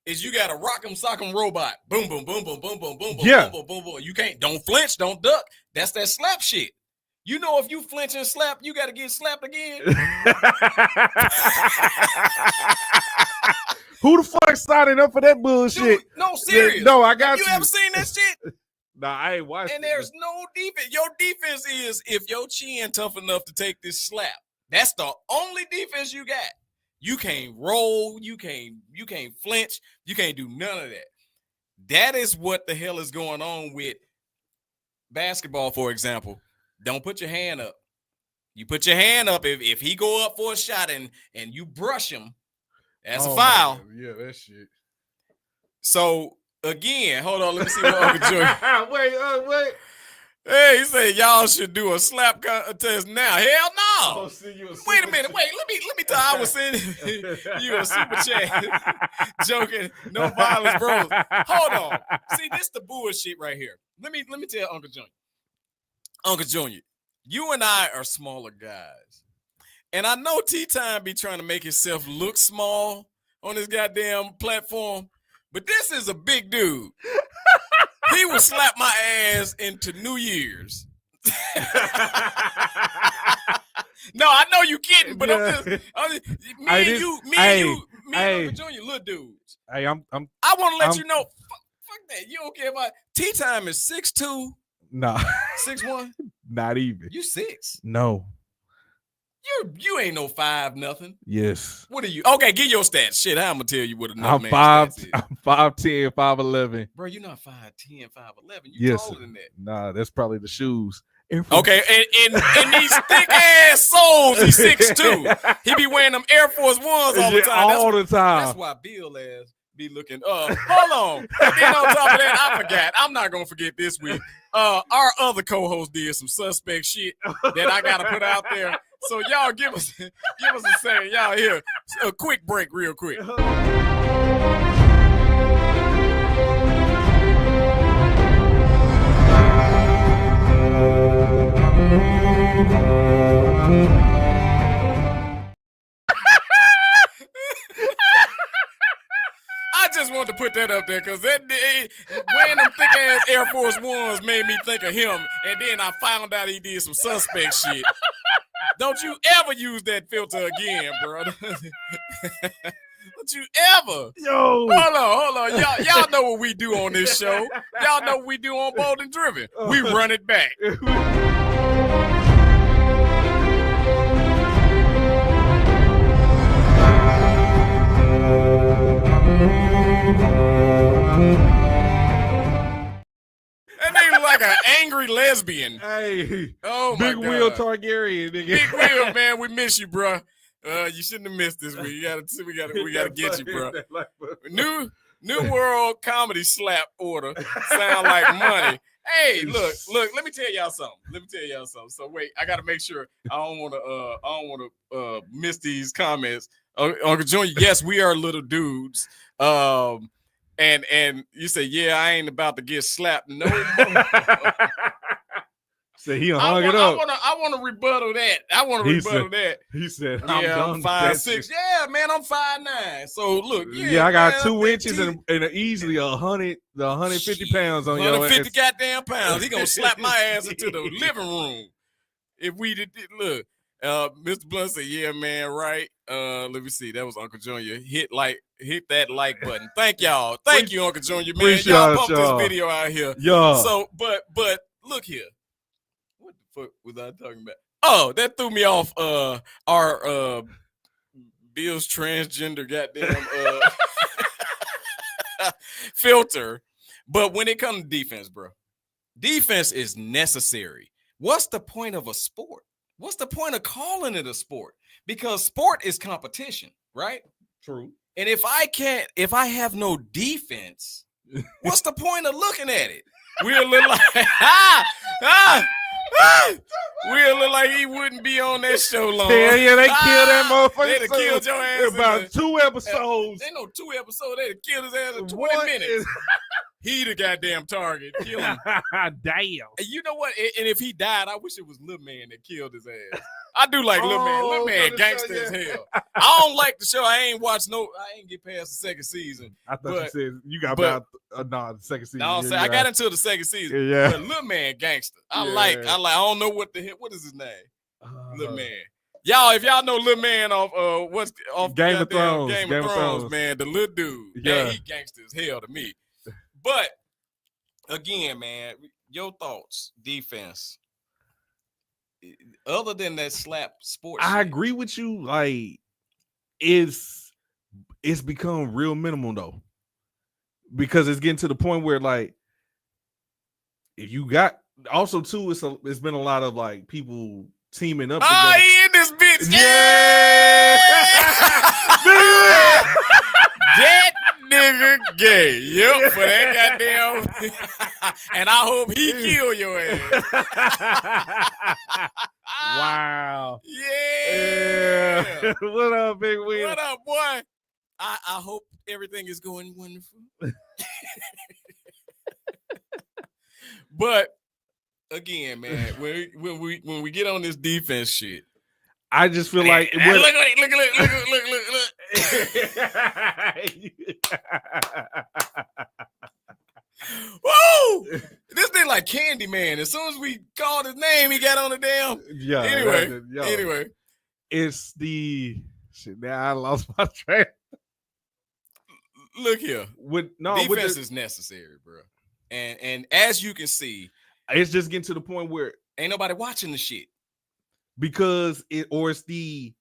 is you gotta rock 'em, sock 'em robot. Boom, boom, boom, boom, boom, boom, boom, yeah. boom, boom, boom, boom. You can't, don't flinch, don't duck. That's that slap shit. You know, if you flinch and slap, you got to get slapped again. Who the fuck signing up for that bullshit? Dude, no, serious. No, I got you. You ever seen that shit? Nah, I ain't watched. And there's no defense. Your defense is if your chin tough enough to take this slap. That's the only defense you got. You can't roll. You can't flinch. You can't do none of that. That is what the hell is going on with basketball, for example. Don't put your hand up. You put your hand up if he go up for a shot and you brush him, that's a foul. Man. Yeah, that shit. So again, hold on, let me see what Uncle Joy. Wait. Hey, he said y'all should do a slap contest now. Hell no. Wait a minute. Wait, let me tell you, I was sending you a super chat joking. No violence, bros. Hold on. See, this the bullshit right here. Let me tell Uncle Junior. Uncle Junior, you and I are smaller guys. And I know T-Time be trying to make himself look small on this goddamn platform, but this is a big dude. He would slap my ass into New Year's. No, I know you kidding, but me and you, Uncle Junior, little dudes. Hey, I want to let you know, fuck that. You don't care about T-Time is 6'2". Nah. 6'1". Not even. You 6? No. You ain't no 5 nothing. Yes. What are you? Okay, give your stats. Shit, I'm gonna tell you what I'm 5'10", 5'11". Bro, you're not 5'10", 5'11". You taller than that. Nah, that's probably the shoes. Okay, and these thick ass soles, he's 6'2". He be wearing them Air Force Ones all the time. All the time. That's why Bill ass be looking. Hold on. And then on top of that, I forgot. I'm not gonna forget this week. Our other co-host did some suspect shit that I gotta put out there. So y'all give us a second. Y'all here. A quick break, real quick. I just wanted to put that up there because that day, wearing them thick ass Air Force Ones made me think of him, and then I found out he did some suspect shit. Don't you ever use that filter again, bro. Don't you ever. Yo. Hold on. Y'all know what we do on this show. Y'all know what we do on Bold and Driven. We run it back. That nigga like an angry lesbian. Hey, oh my Big God. Wheel Targaryen, nigga. Big Wheel, man, we miss you, bro. You shouldn't have missed this week. We gotta get you, bro. New World Comedy Slap Order sound like money. Hey, look. Let me tell y'all something. So wait, I gotta make sure I don't want to miss these comments. Uncle Junior, yes, we are little dudes. And you say, yeah, I ain't about to get slapped no more. So he hung it up. I want to rebuttal that. He said, I'm 5'6". Yeah, man, I'm 5'9". So look, I got 2 inches and easily 150 pounds on your ass. 150 goddamn pounds. He gonna slap my ass into the living room. If we did look, Mr. Blunt said, yeah, man, right. Let me see. That was Uncle Junior. Hit that like button. Thank y'all. Thank you, Uncle Junior, man. Appreciate y'all pump y'all. this video out here. Yeah. So, but look here. What the fuck was I talking about? Oh, that threw me off our Bill's transgender goddamn filter. But when it comes to defense, bro, defense is necessary. What's the point of a sport? What's the point of calling it a sport? Because sport is competition, right? True. And if I have no defense, what's the point of looking at it? We'll look like we'll look like he wouldn't be on that show long. Yeah, they killed that motherfucker. They'd have killed your ass about 2 episodes. Ain't no 2 episodes. They'd have killed his ass in 20 minutes. He the goddamn target. Kill him. Damn. And you know what? And if he died, I wish it was Lil Man that killed his ass. I do like Lil Man. Lil Man gangster as hell. I don't like the show. I ain't get past the second season. I thought you said you got about the second season. No, I got into the second season. Yeah. But Lil Man gangster. I like. I don't know what is his name? Lil Man. Y'all, if y'all know Lil Man off Game of Thrones. Game of Thrones, man, the little dude. Yeah, he gangster as hell to me. But again, man, your thoughts, defense. Other than that slap sports, I agree with you. Like, it's become real minimal though, because it's getting to the point where like, if you got also too, it's been a lot of like people teaming up. Oh, he in this bitch, yeah. That nigga gay. Yep, for that goddamn. And I hope he kill your ass. Wow. Yeah. What up, Big Wheel? What up, boy? I hope everything is going wonderful. But again, man, when we get on this defense shit, I just feel like look. Woo! This thing like Candyman. As soon as we called his name, he got on the damn. Yeah. Anyway, it's the shit. Now I lost my track. Look here. Defense is necessary, bro. And as you can see, it's just getting to the point where ain't nobody watching the shit because it's the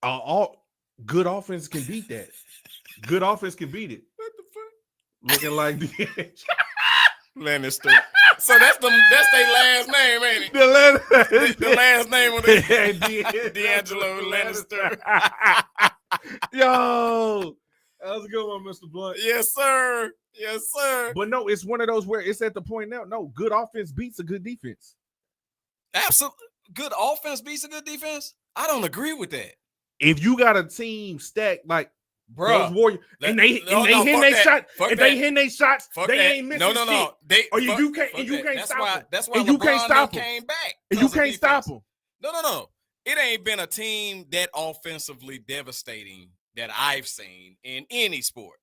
all good offense can beat that. Good offense can beat it. What the fuck? Looking like Lannister. So that's their last name, ain't it? The last name of D'Angelo Lannister. Yo, that was a good one, Mr. Blunt. Yes, sir. Yes, sir. But no, it's one of those where it's at the point now. No, good offense beats a good defense. Absolutely. Good offense beats a good defense? I don't agree with that. If you got a team stacked like bro, Warriors, and they hitting their shot, if they hitting their shots, they ain't missing shit. No. You can't stop them. That's why you can't stop them. Came back. And you can't stop them. No. It ain't been a team that offensively devastating that I've seen in any sport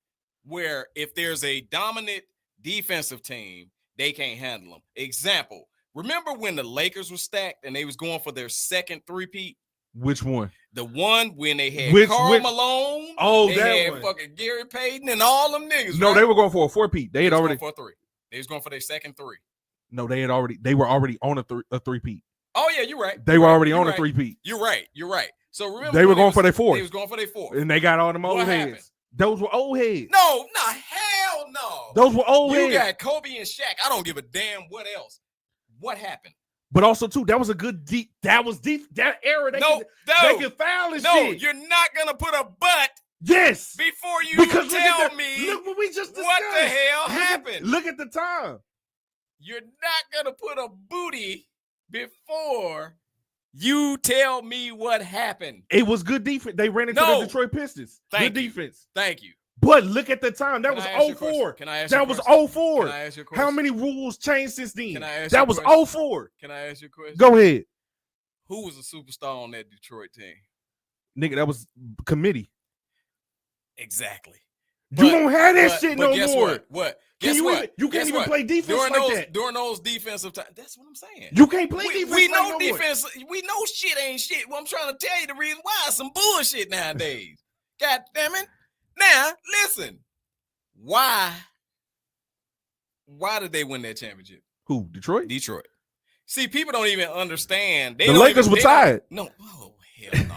where if there's a dominant defensive team, they can't handle them. Example, remember when the Lakers were stacked and they was going for their second three-peat? Which one? The one when they had Karl Malone. Oh, they that had one. Fucking Gary Payton and all them niggas. No, right? they were going for a four-peat. They had already going for a three. They was going for their second three. No, they were already on a three-peat. Oh yeah, you're right. They were already on a three-peat. You're right. So remember, they were going for their fourth. They was going for their fourth, and they got all them old heads. Happened? Those were old heads. No, hell no. Those were old heads. You got Kobe and Shaq. I don't give a damn what else. What happened? But also too, that was a good deep. That was deep. That era. They could foul and shit. No, you're not gonna put a butt. Yes. Before you tell me. Look what we just discussed. What the hell happened? Look at the time. You're not gonna put a booty before you tell me what happened. It was good defense. They ran into the Detroit Pistons. Good defense. Thank you. But look at the time. That was 04. Can I ask you a question? That was 04. Can I ask you a question? How many rules changed since then? Can I ask that you a was question? 04. Can I ask you a question? Go ahead. Who was a superstar on that Detroit team? Nigga, that was committee. Exactly. You don't have that shit no guess more. What? Guess what? You can't even play defense that. During those defensive times. That's what I'm saying. You can't play defense We know defense. We know shit ain't shit. Well, I'm trying to tell you the reason why. Some bullshit nowadays. God damn it. Now, listen. Why did they win that championship? Who? Detroit? Detroit. See, people don't even understand. The Lakers were tired. No. Oh, hell no.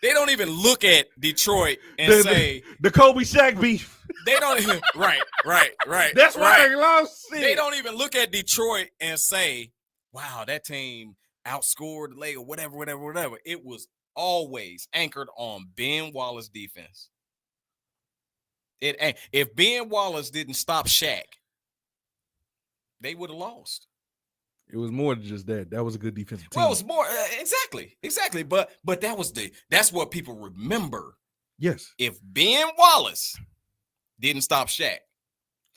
They don't even look at Detroit and say the Kobe Shaq beef. They don't even right. That's why they lost. They don't even look at Detroit and say, "Wow, that team outscored the Lakers." Whatever. It was always anchored on Ben Wallace defense. If Ben Wallace didn't stop Shaq, they would have lost. It was more than just that. That was a good defensive team. Well, it was more exactly. But that's what people remember. Yes. If Ben Wallace didn't stop Shaq,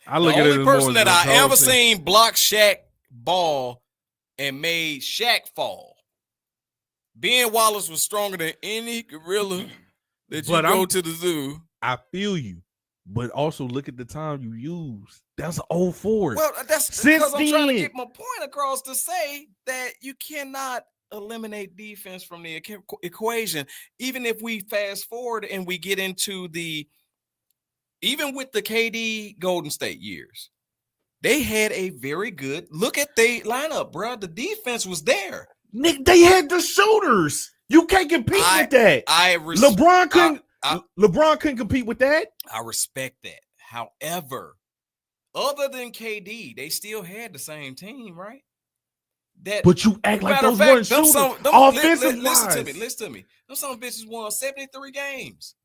I look the at it only as person more that I ever seen block Shaq ball and made Shaq fall. Ben Wallace was stronger than any gorilla that you go to the zoo. I feel you. But also look at the time you used. That's 04. Well, that's because I'm trying to get my point across to say that you cannot eliminate defense from the equation. Even if we fast forward and we get into even with the KD Golden State years, they had a very good look at the lineup, bro. The defense was there. Nick, they had the shooters. You can't compete with that. LeBron couldn't compete with that. I respect that. However, other than KD, they still had the same team, right? But you act like those weren't shooters. Offensive listen to me. Those some bitches won 73 games.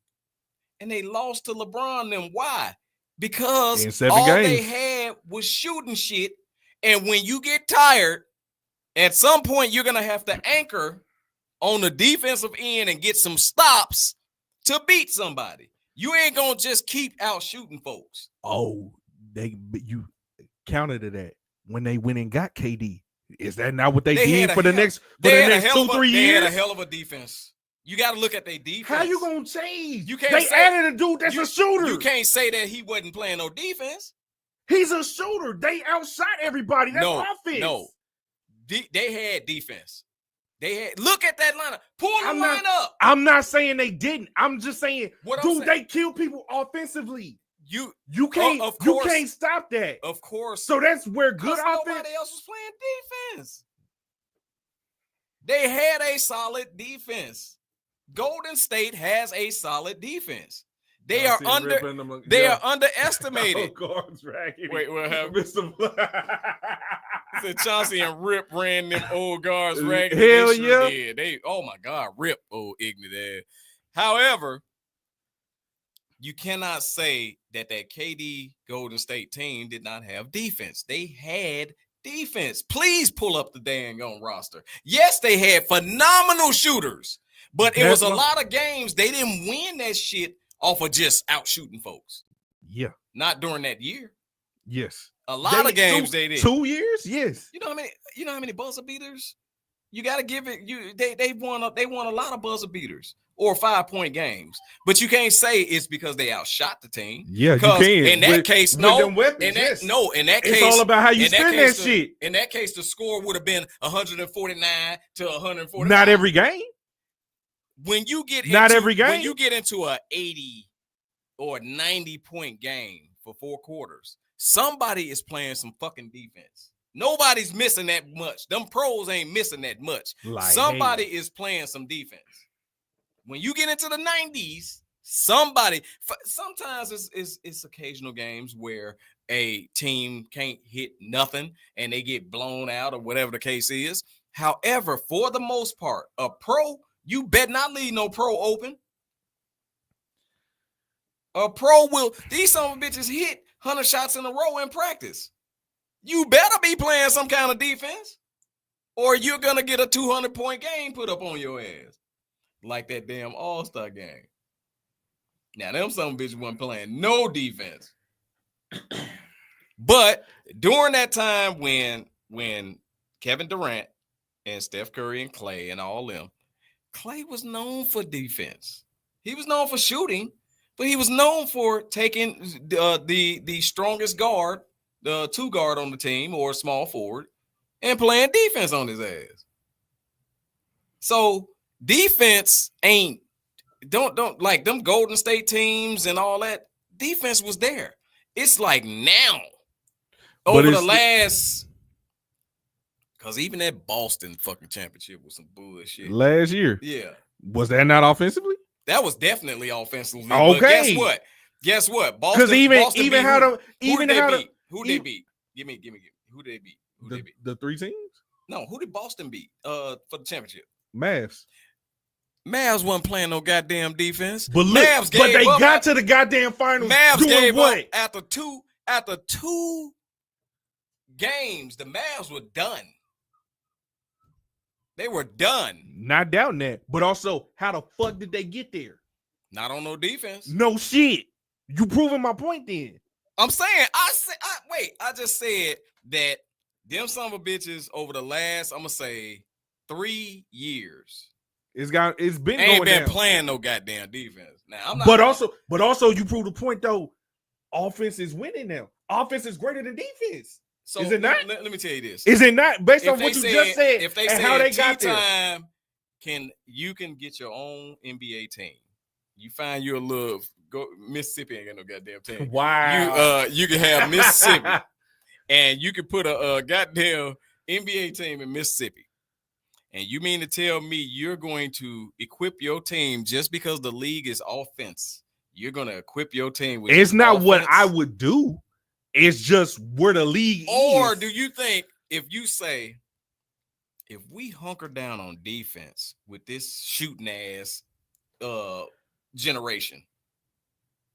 And they lost to LeBron. Then why? Because all they had was shooting shit. And when you get tired, at some point you're gonna have to anchor on the defensive end and get some stops to beat somebody. You ain't gonna just keep out shooting folks. Oh, you counter to that. when they went and got KD. Is that not what they They did had for a the hell- next they had a 2-3 hell of a- years? They had a hell of a defense. You got to look at their defense. How you gonna change? You can't They say- added a dude that's a shooter. You can't say that he wasn't playing no defense. He's a shooter. They outshot everybody. That's offense. No, they had defense. They had. Look at that lineup. Pull the line up. I'm not saying they didn't. I'm just saying, What I'm dude, saying- they kill people offensively. You can't. of You course. can't stop that. Of course. So that's where good 'Cause offense. nobody else was playing defense. They had a solid defense. Golden State has a solid defense. They are underestimated. Wait, what happened? Said Chauncey and Rip ran them old guards ragged. Hell They sure yeah. did. Oh my God, Rip, old ignorant ass. However, you cannot say that KD Golden State team did not have defense. They had defense. Please pull up the dang on roster. Yes, they had phenomenal shooters, but it was a lot of games they didn't win that shit off of just out shooting folks. Yeah. Not during that year. Yes. A lot of games they did. 2 years? Yes. You know how many buzzer beaters? You got to give it. They won a lot of buzzer beaters or 5-point games, but you can't say it's because they outshot the team. Yeah, you can. In that case, no. Them weapons, In that it's case, all about how you spend that case, shit. In that case, the score would have been 149 to 149. Not every game. When you get every game. When you get into a 80 or 90-point game for 4 quarters, somebody is playing some fucking defense. Nobody's missing that much. Them pros ain't missing that much. Somebody is playing some defense. When you get into the 90s, sometimes it's occasional games where a team can't hit nothing and they get blown out or whatever the case is. However, for the most part, a pro, you bet not leave no pro open. A pro will, these son of bitches hit 100 shots in a row in practice. You better be playing some kind of defense or you're going to get a 200-point game put up on your ass. Like that damn All-Star game. Now, them some bitches wasn't playing no defense. But during that time when Kevin Durant and Steph Curry and Clay and all them, Clay was known for defense. He was known for shooting, but he was known for taking the strongest guard, the 2 guard on the team or small forward, and playing defense on his ass. So defense don't like them Golden State teams and all that. Defense was there. It's like now over the last, because even that Boston fucking championship was some bullshit last year. Yeah, was that not offensively? That was definitely offensively. Okay, but guess what? Boston. Because even how who they beat? Give me. Who did they beat? The 3 teams? No, who did Boston beat? For the championship. Mavs wasn't playing no goddamn defense. But look, Mavs but they up got to the goddamn finals. Mavs doing gave what? Up after two games. The Mavs were done. They were done. Not doubting that, but also, how the fuck did they get there? Not on no defense. No shit. You proving my point then. I'm saying, I just said that them son of a bitches over the last, I'm gonna say 3 years. It's been ain't going been down. playing no goddamn defense. Now I'm not. But also, you prove the point though. Offense is winning now. Offense is greater than defense. So is it not? Let me tell you this. Is it not? Based on what you just said, if they and say how they got there. You can get your own NBA team. You find you a little Mississippi ain't got no goddamn team. Wow. You can have Mississippi, and you can put a goddamn NBA team in Mississippi. And you mean to tell me you're going to equip your team just because the league is offense? You're going to equip your team with it's not offense? What I would do. It's just where the league or is. do you think if you say, if we hunker down on defense with this shooting ass generation,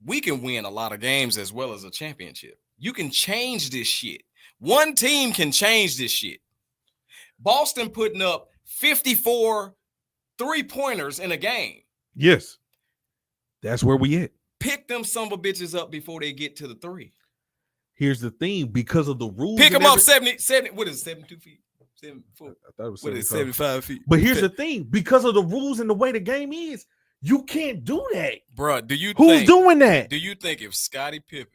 we can win a lot of games as well as a championship. You can change this shit. One team can change this shit. Boston putting up 54 3-pointers in a game. Yes. That's where we at. Pick them son of a bitches up before they get to the 3. Here's the thing, because of the rules. Pick him up 70, what is it, 72 feet? 74. I thought it was What is 75. 75 feet? But here's the thing, because of the rules and the way the game is, you can't do that. Bruh, Who's doing that? Do you think if Scottie Pippen,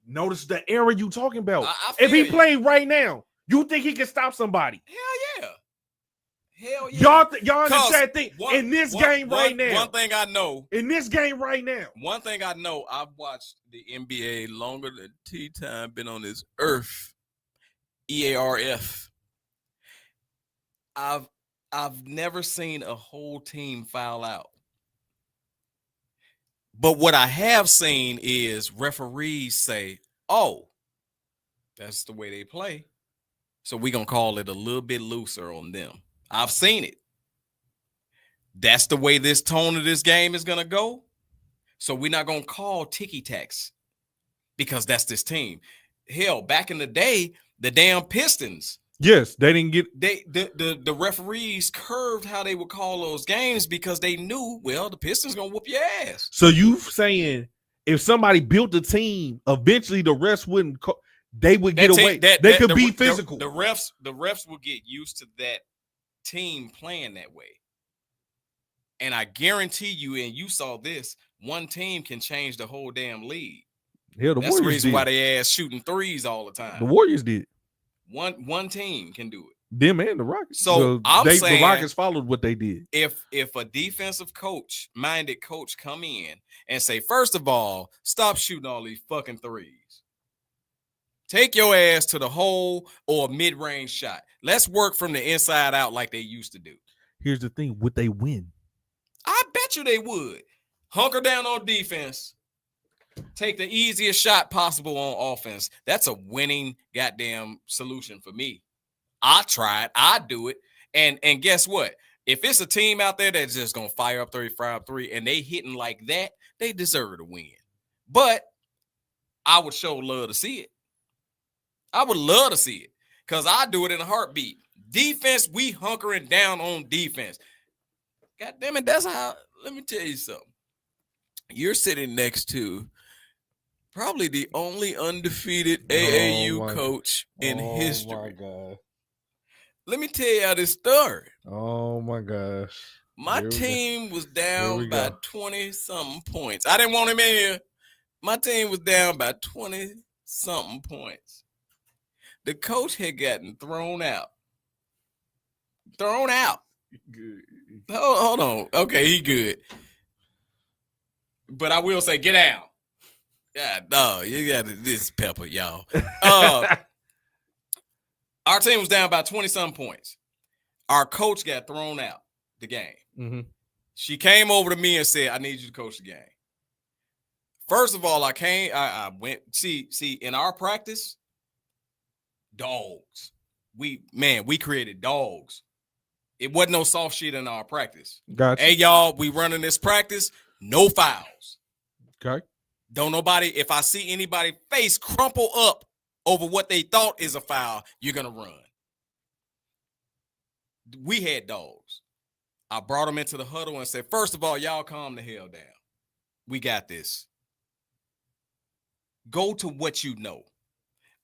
notice the era you talking about? I If he feel you. played right now, you think he can stop somebody? Hell yeah. Y'all in the chat think in this game right now. One thing I know. In this game right now. One thing I know, I've watched the NBA longer than tea time been on this earth. EARF. I've never seen a whole team foul out. But what I have seen is referees say, oh, that's the way they play. So we're going to call it a little bit looser on them. I've seen it. That's the way this tone of this game is going to go. So we're not going to call ticky-tacks because that's this team. Hell, back in the day, the damn Pistons. Yes, they didn't get the referees curved how they would call those games because they knew, well, the Pistons going to whoop your ass. So you saying if somebody built a team, eventually the rest wouldn't they would get away. They could be physical. The refs will get used to that team playing that way. And I guarantee you, and you saw this, one team can change the whole damn league. Yeah, That's the reason why they ass shooting threes all the time. The Warriors did. One team can do it. Them and the Rockets. So I'm saying the Rockets followed what they did. If a defensive minded coach come in and say, first of all, stop shooting all these fucking threes. Take your ass to the hole or mid-range shot. Let's work from the inside out like they used to do. Here's the thing. Would they win? I bet you they would. Hunker down on defense. Take the easiest shot possible on offense. That's a winning goddamn solution for me. I try it. I do it. And guess what? If it's a team out there that's just going to fire up 35-3 and they hitting like that, they deserve to win. But I would show love to see it. I would love to see it because I do it in a heartbeat. Defense, we hunkering down on defense. God damn it, that's how. Let me tell you something. You're sitting next to probably the only undefeated AAU coach in history. Oh, my God. Let me tell you how this started. Oh, my gosh. My team was down by 20-something points. I didn't want him in here. My team was down by 20-something points. The coach had gotten thrown out. Good. Hold on. Okay, he good. But I will say, get out. God, no, you got this pepper, y'all. Our team was down by 20-some points. Our coach got thrown out the game. Mm-hmm. She came over to me and said, I need you to coach the game. First of all, I went, see, in our practice, dogs. We created dogs. It wasn't no soft shit in our practice. Gotcha. Hey, y'all, we running this practice, no fouls. Okay. Don't nobody, if I see anybody face crumple up over what they thought is a foul, you're going to run. We had dogs. I brought them into the huddle and said, first of all, y'all calm the hell down. We got this. Go to what you know.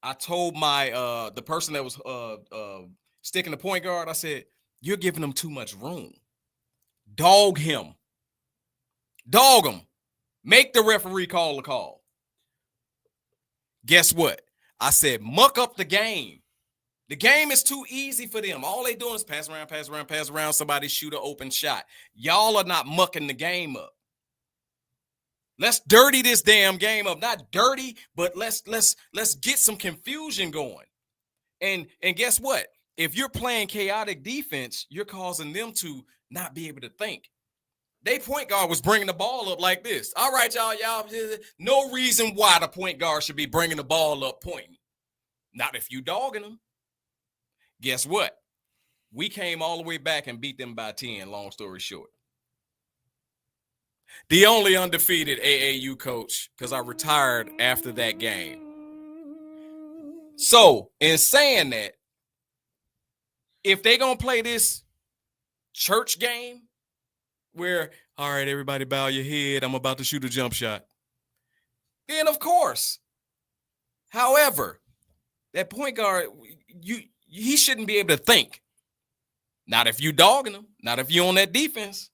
I told my the person that was sticking the point guard, I said, you're giving him too much room. Dog him. Dog him. Make the referee call the call. Guess what? I said, muck up the game. The game is too easy for them. All they doing is pass around, somebody shoot an open shot. Y'all are not mucking the game up. Let's dirty this damn game up. Not dirty, but let's get some confusion going. And guess what? If you're playing chaotic defense, you're causing them to not be able to think. They point guard was bringing the ball up like this. All right, y'all, no reason why the point guard should be bringing the ball up pointing. Not if you dogging them. Guess what? We came all the way back and beat them by 10, long story short. The only undefeated AAU coach, because I retired after that game. So, in saying that, if they're going to play this church game where, all right, everybody bow your head, I'm about to shoot a jump shot, then of course, However, that point guard, he shouldn't be able to think. Not if you dogging him. Not if you're on that defense.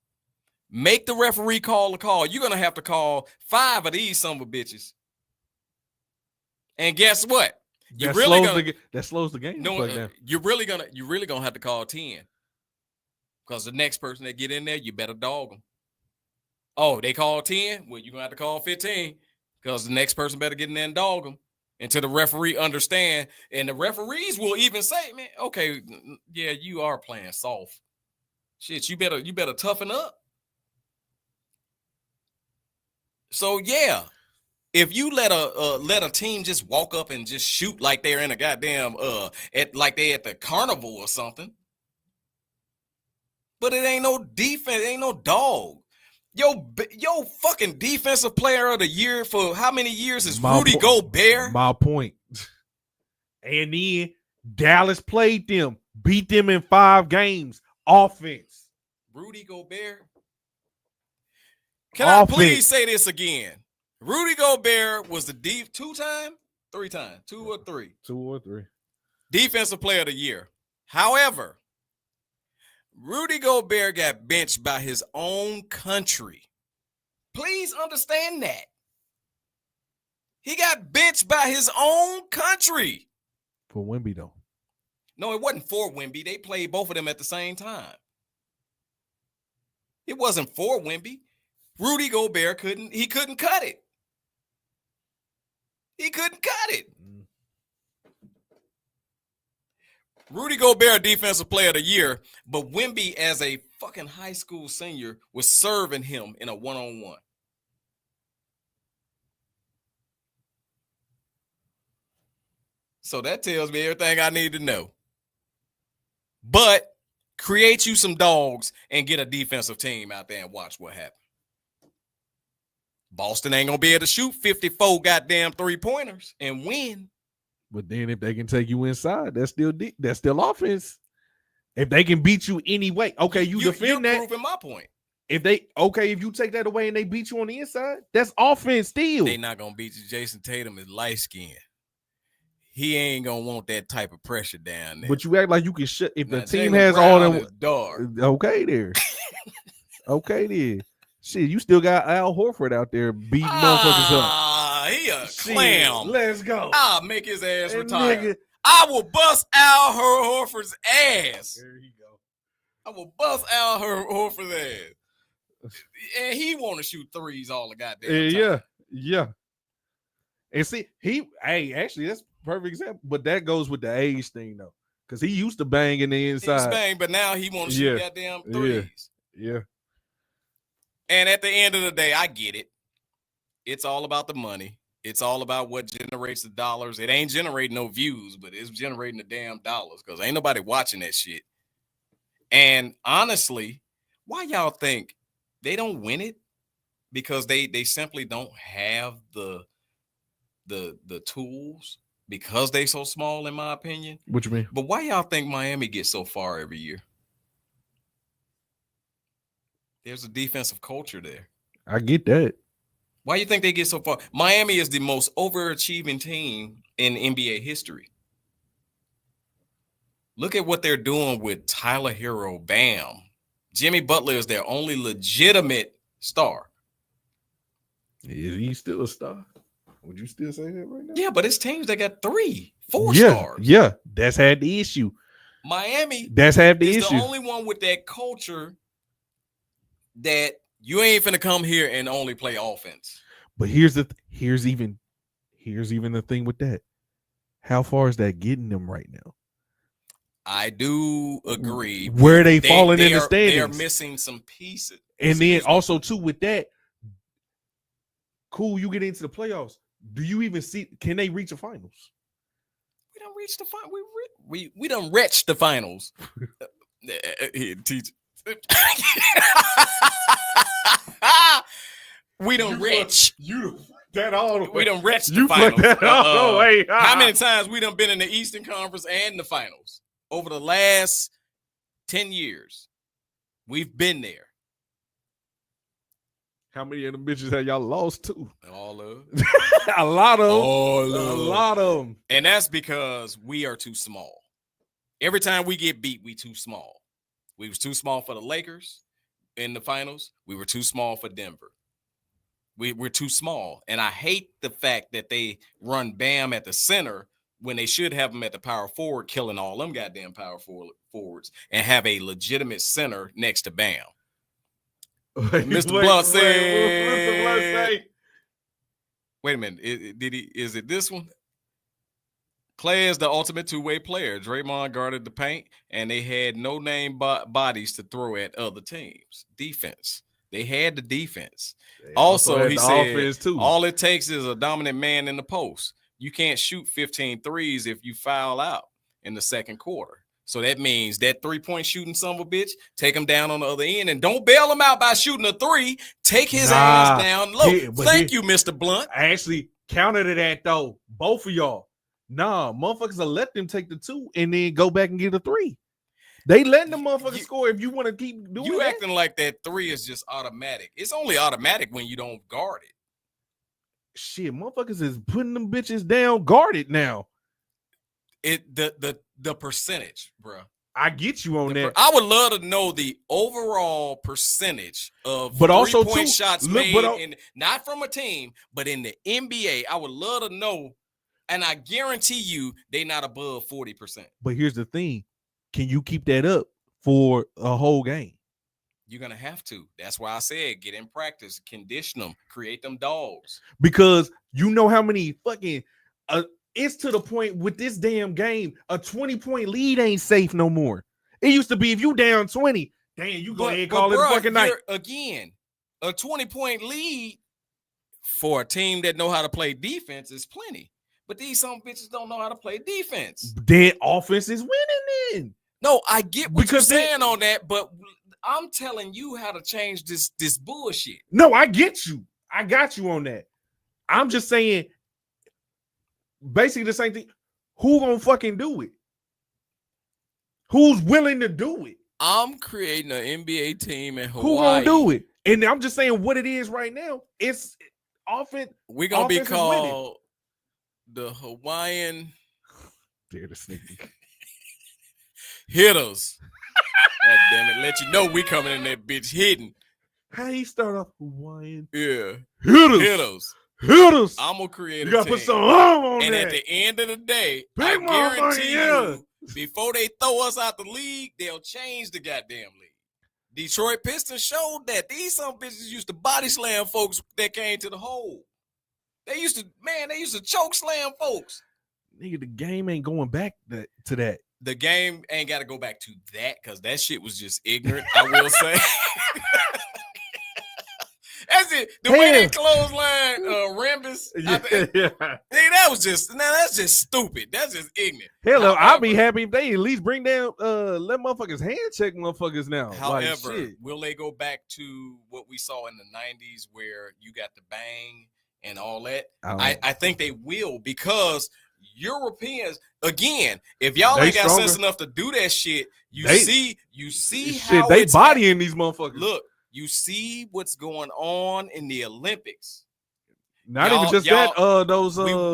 Make the referee call a call. You're gonna have to call 5 of these son of a bitches. And guess what? That slows the game. No, you're really gonna have to call 10. Because the next person that get in there, you better dog them. Oh, they call 10? Well, you're gonna have to call 15. Because the next person better get in there and dog them. Until the referee understand. And the referees will even say, man, okay, yeah, you are playing soft. Shit, you better toughen up. So yeah, if you let a team just walk up and just shoot like they're in a goddamn like they at the carnival or something, but it ain't no defense, it ain't no dog. Yo, fucking defensive player of the year for how many years is Rudy Gobert? My point. And then Dallas played them, beat them in 5 games. Offense. Rudy Gobert. Can I please say this again? Rudy Gobert was the 3 times, 2 or 3. 2 or 3. Defensive player of the year. However, Rudy Gobert got benched by his own country. Please understand that. He got benched by his own country. For Wemby, though. No, it wasn't for Wemby. They played both of them at the same time. It wasn't for Wemby. Rudy Gobert couldn't cut it. He couldn't cut it. Rudy Gobert, defensive player of the year, but Wemby, as a fucking high school senior, was serving him in a one-on-one. So that tells me everything I need to know. But create you some dogs and get a defensive team out there and watch what happens. Boston ain't gonna be able to shoot 54 goddamn 3-pointers and win. But then if they can take you inside, that's still offense. If they can beat you anyway, okay, you defend that. You're proving my point. If you take that away and they beat you on the inside, that's offense still. They not gonna beat you. Jason Tatum is light skinned. He ain't gonna want that type of pressure down there. But you act like you can shut if the team Jaylen has Brown all them. Dark. Okay, there. Okay, then. Shit, you still got Al Horford out there beating motherfuckers up. He a clam. Let's go. I'll make his ass retire. I will bust Al Horford's ass. There you go. I will bust Al Horford's ass. And he want to shoot threes all the goddamn time. Yeah. And see, actually, that's a perfect example. But that goes with the age thing, though. Because he used to bang in the inside. He bang, but now he want to shoot goddamn threes. Yeah. And at the end of the day, I get it. It's all about the money. It's all about what generates the dollars. It ain't generating no views, but it's generating the damn dollars because ain't nobody watching that shit. And honestly, why y'all think they don't win it? Because they simply don't have the tools because they so small, in my opinion. What you mean? But why y'all think Miami gets so far every year? There's a defensive culture there. I get that. Why do you think they get so far? Miami is the most overachieving team in NBA history. Look at what they're doing with Tyler Hero, Bam. Jimmy Butler is their only legitimate star. Is he still a star? Would you still say that right now? Yeah, but it's teams that got 3, 4 stars. Yeah, that's had the issue. Miami that's had the is issue. The only one with that culture that you ain't finna come here and only play offense. But here's even the thing with that. How far is that getting them right now? I do agree. Where they falling in the standings? They're missing some pieces. And then also too with that, cool, you get into the playoffs. Do you even see? Can they reach the finals? We don't reach the final. We don't reach the finals. Here, teach. We don't reach. That all the way. We don't reach the finals. That all the way. How many times we done been in the Eastern Conference and the finals over the last 10 years? We've been there. How many of them bitches have y'all lost to? All of A lot of them. All A of lot of them. And that's because we are too small. Every time we get beat, we too small. We was too small for the Lakers in the finals. We were too small for Denver. We're too small. And I hate the fact that they run Bam at the center when they should have him at the power forward, killing all them goddamn power forwards, and have a legitimate center next to Bam. Mr. Blunt said, wait a minute. Is it this one? Clay is the ultimate two-way player. Draymond guarded the paint, and they had no-name bodies to throw at other teams. Defense. They had the defense. Also, he said, all it takes is a dominant man in the post. You can't shoot 15 threes if you foul out in the second quarter. So that means that three-point shooting son of a bitch, take him down on the other end, and don't bail him out by shooting a three. Take his ass down low. Thank you, Mr. Blunt. I actually counter to that, though. Both of y'all. Nah, motherfuckers will let them take the two and then go back and get a three. They letting the motherfuckers score if you want to keep doing You that. acting like that three is just automatic. It's only automatic when you don't guard it. Shit, motherfuckers is putting them bitches down guarded now. The percentage, bro. I get you on that. I would love to know the overall percentage of but also three-point too, shots look, made, not from a team, but in the NBA. I would love to know, and I guarantee you they not above 40%. But here's the thing. Can you keep that up for a whole game? You're going to have to. That's why I said get in practice, condition them, create them dogs. Because you know how many fucking it's to the point with this damn game, a 20-point lead ain't safe no more. It used to be if you down 20, damn, you go ahead and call it a fucking night. Again, a 20-point lead for a team that know how to play defense is plenty. But these some bitches don't know how to play defense. Then offense is winning then. No, I get what you're saying on that, but I'm telling you how to change this bullshit. No, I get you. I got you on that. I'm just saying basically the same thing. Who gonna fucking do it? Who's willing to do it? I'm creating an NBA team in Hawaii. Who gonna do it? And I'm just saying what it is right now. It's offense. We're gonna be called the Hawaiian hitters. God damn it! Let you know we coming in that bitch hitting. How he start off Hawaiian? Yeah, hitters. I'm gonna create. You gotta put some on and that. At the end of the day, I guarantee you, before they throw us out the league, they'll change the goddamn league. Detroit Pistons showed that these some bitches used to body slam folks that came to the hole. They used to choke slam folks. Nigga, the game ain't going back to that. The game ain't got to go back to that because that shit was just ignorant, I will say. That's it. The way they clothesline Rambus. That's just stupid. That's just ignorant. Hell, I'll be happy if they at least bring down let motherfuckers hand check motherfuckers now. However, will they go back to what we saw in the 90s where you got the bang and all that? I think they will because Europeans, again, if y'all ain't got sense enough to do that shit, you see how they bodying these motherfuckers. Look, you see what's going on in the Olympics. Not even just that.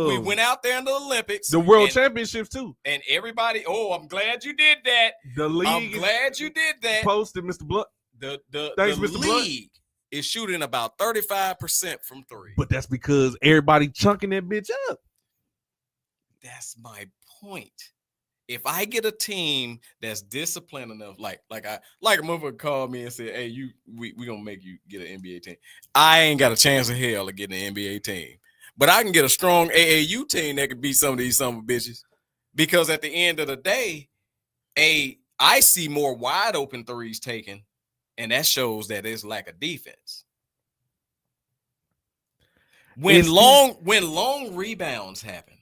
We went out there in the Olympics, the World Championships too, and everybody. Oh, I'm glad you did that. The league. I'm glad you did that. Posted, Mr. Blunt. The Mr. league is shooting about 35% from three. But that's because everybody chunking that bitch up. That's my point. If I get a team that's disciplined enough, like a motherfucker called me and said, "Hey, we gonna make you get an NBA team." I ain't got a chance in hell of getting an NBA team, but I can get a strong AAU team that could beat some of these son of bitches. Because at the end of the day, I see more wide open threes taken, and that shows that there's lack of defense. When long rebounds happen.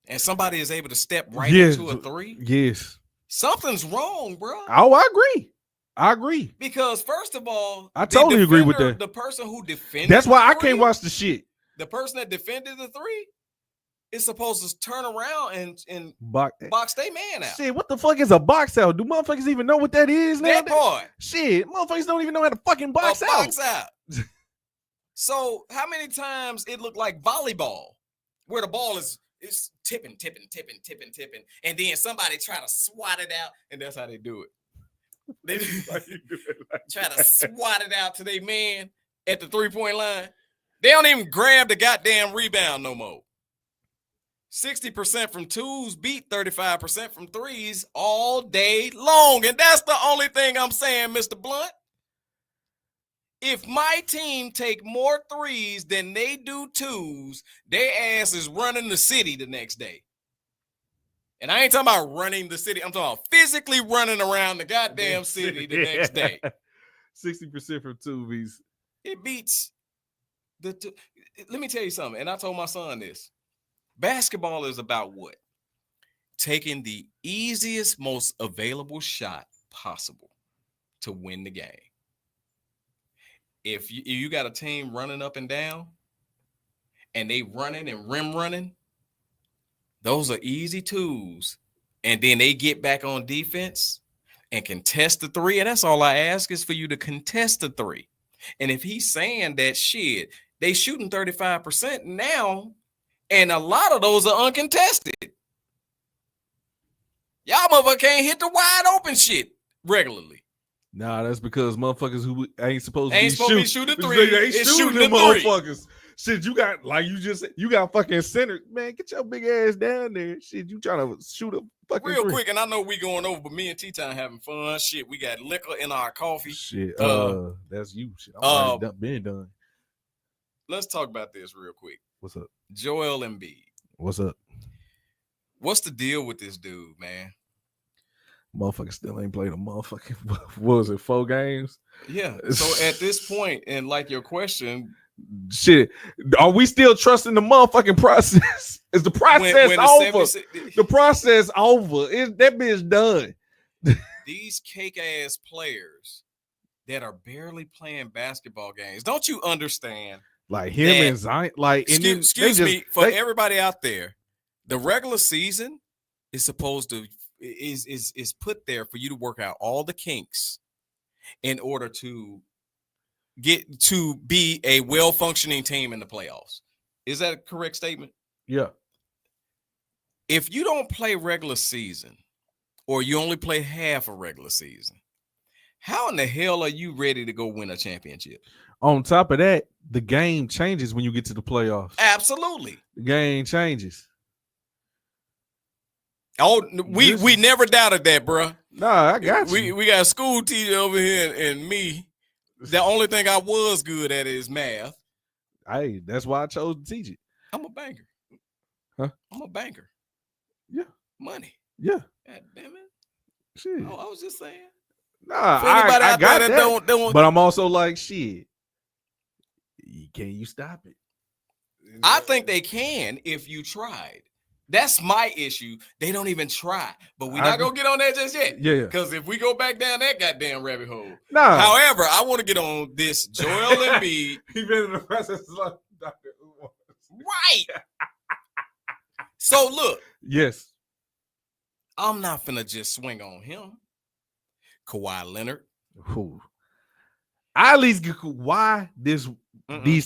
And somebody is able to step right into a three. Yes. Something's wrong, bro. Oh, I agree. Because first of all, I totally agree with that. The person who defended that's why I three, can't watch the shit. The person that defended the three is supposed to turn around and box their man out. Shit, what the fuck is a box out? Do motherfuckers even know what that is now? That part. Shit, motherfuckers don't even know how to fucking box out. Box out. So how many times it looked like volleyball, where the ball is tipping, and then somebody try to swat it out, and that's how they do it. They try to swat it out to their man at the 3-point line. They don't even grab the goddamn rebound no more. 60% from twos beat 35% from threes all day long. And that's the only thing I'm saying, Mr. Blunt. If my team take more threes than they do twos, their ass is running the city the next day. And I ain't talking about running the city. I'm talking about physically running around the goddamn city the next day. 60% from twos. It beats the two. Let me tell you something. And I told my son this. Basketball is about what? Taking the easiest, most available shot possible to win the game. If you got a team running up and down and they running and rim running, those are easy twos. And then they get back on defense and contest the three. And that's all I ask is for you to contest the three. And if he's saying that shit, they shooting 35% now, and a lot of those are uncontested. Y'all motherfucker can't hit the wide open shit regularly. Nah, that's because motherfuckers who ain't supposed to be shooting three. They ain't shooting them motherfuckers. Shit, you got, like you just said, you got fucking center. Man, get your big ass down there. Shit, you trying to shoot a fucking real three. Quick, and I know we going over, but me and T-Time having fun. Shit, we got liquor in our coffee. Shit, that's you. Shit, I'm already been done. Let's talk about this real quick. What's up? Joel Embiid. What's up? What's the deal with this dude, man? Motherfucker still ain't played a motherfucking, what was it, 4 games? Yeah. So at this point, and like your question, shit, are we still trusting the motherfucking process? Is the process over? The process over. That bitch done. These cake ass players that are barely playing basketball games, don't you understand? Like him and Zion, like excuse me, for everybody out there, the regular season is supposed to is put there for you to work out all the kinks in order to get to be a well-functioning team in the playoffs. Is that a correct statement? Yeah. If you don't play regular season, or you only play half a regular season, how in the hell are you ready to go win a championship? On top of that, the game changes when you get to the playoffs. Absolutely. The game changes. Oh, we never doubted that, bro. Nah, I got you. We got a school teacher over here and me. The only thing I was good at is math. Hey, that's why I chose to teach it. I'm a banker. Huh? I'm a banker. Yeah. Money. Yeah. God damn it. Shit. Oh, I was just saying. Nah, I got that. Don't. But I'm also like, shit. Can you stop it? I think they can if you tried. That's my issue. They don't even try. But we're not going to get on that just yet. Yeah. Because if we go back down that goddamn rabbit hole. Nah. However, I want to get on this Joel Embiid. He been in the process like Dr. Right. So, look. Yes. I'm not finna just swing on him. Kawhi Leonard. Who? I at least get why these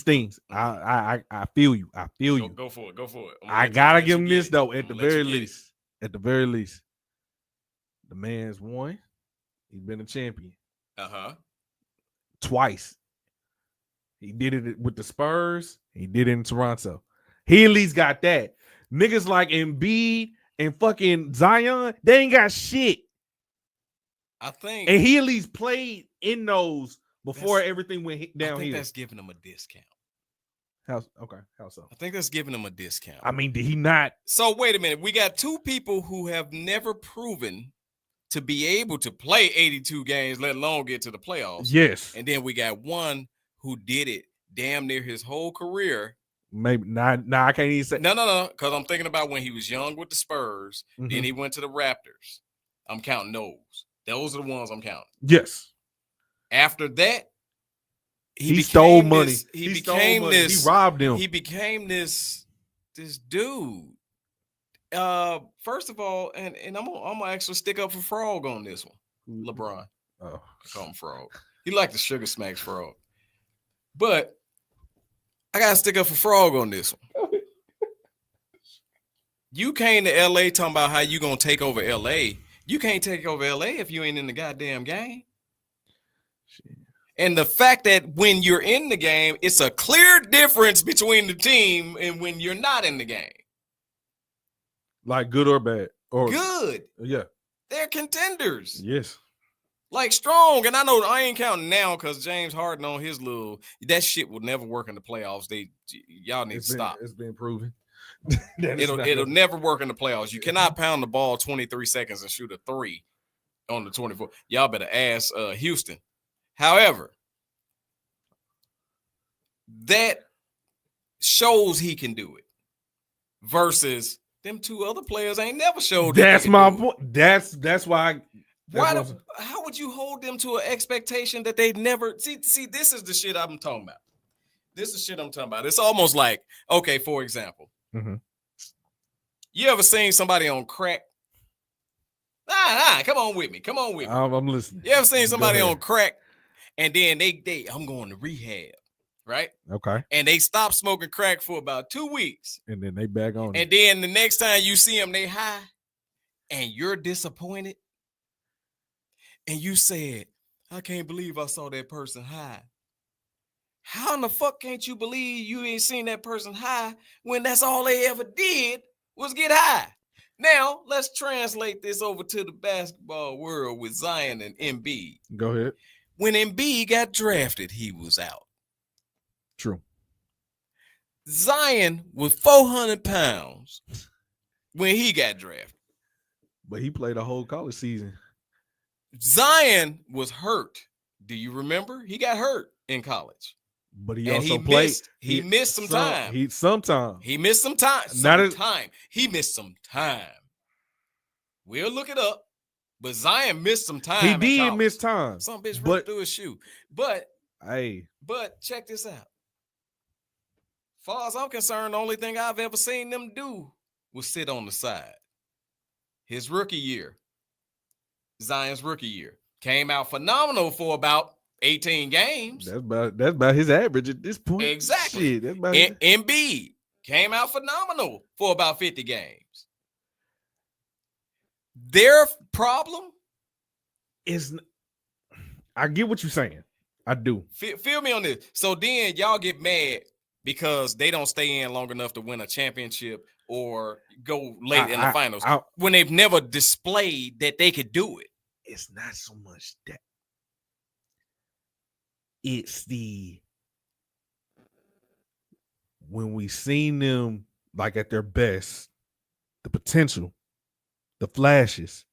things. I feel you. I feel you. Go for it. Go for it. I gotta give him this though. At the very least. At the very least. The man's won. He's been a champion. Twice. He did it with the Spurs. He did it in Toronto. He at least got that. Niggas like Embiid and fucking Zion, they ain't got shit. I think. And he at least played in those before everything went down here. I think that's giving him a discount. How so? I think that's giving him a discount. I mean, did he not? So wait a minute. We got two people who have never proven to be able to play 82 games, let alone get to the playoffs. Yes. And then we got one who did it damn near his whole career. Maybe not. Nah, I can't even say. No. Because I'm thinking about when he was young with the Spurs. Then he went to the Raptors. I'm counting those. Those are the ones I'm counting. Yes. After that, he stole money. He became this. He robbed them. He became this dude. First of all, and I'm gonna actually stick up for Frog on this one. LeBron. Oh, call him Frog. He liked the Sugar Smacks Frog. But I gotta stick up for Frog on this one. You came to LA talking about how you gonna take over LA. You can't take over LA if you ain't in the goddamn game. Shit. And the fact that when you're in the game, it's a clear difference between the team and when you're not in the game. Like good or bad? Or good. Yeah. They're contenders. Yes. Like strong. And I know I ain't counting now because James Harden on his little that shit will never work in the playoffs. Y'all need to stop. It's been proven. It'll never work in the playoffs. You cannot pound the ball 23 seconds and shoot a 3 on the 24. Y'all better ask Houston. However, that shows he can do it versus them two other players ain't never showed. That's my point. That's why. How would you hold them to an expectation that they never see? This is the shit I'm talking about. This is shit I'm talking about. It's almost like, okay, for example, you ever seen somebody on crack? Come on with me. I'm listening. You ever seen somebody on crack and then they I'm going to rehab, right? Okay. And they stop smoking crack for about 2 weeks. And then they back on and then the next time you see them, they high and you're disappointed. And you said, I can't believe I saw that person high. How in the fuck can't you believe you ain't seen that person high when that's all they ever did was get high? Now, let's translate this over to the basketball world with Zion and Embiid. Go ahead. When Embiid got drafted, he was out. True. Zion was 400 pounds when he got drafted. But he played a whole college season. Zion was hurt. Do you remember? He got hurt in college. But he also played. He missed some time. He missed some time. He missed some time. We'll look it up. But Zion missed some time. He did miss time. Some bitch ripped through his shoe. But check this out. As far as I'm concerned, the only thing I've ever seen them do was sit on the side. His rookie year. Zion's rookie year. Came out phenomenal for about 18 games. That's about his average at this point. Exactly. Shit, that's about Embiid came out phenomenal for about 50 games. Their problem is, I get what you're saying. I do. Feel me on this. So then y'all get mad because they don't stay in long enough to win a championship or go late in the finals when they've never displayed that they could do it. It's not so much that. It's when we seen them like at their best, the potential, the flashes,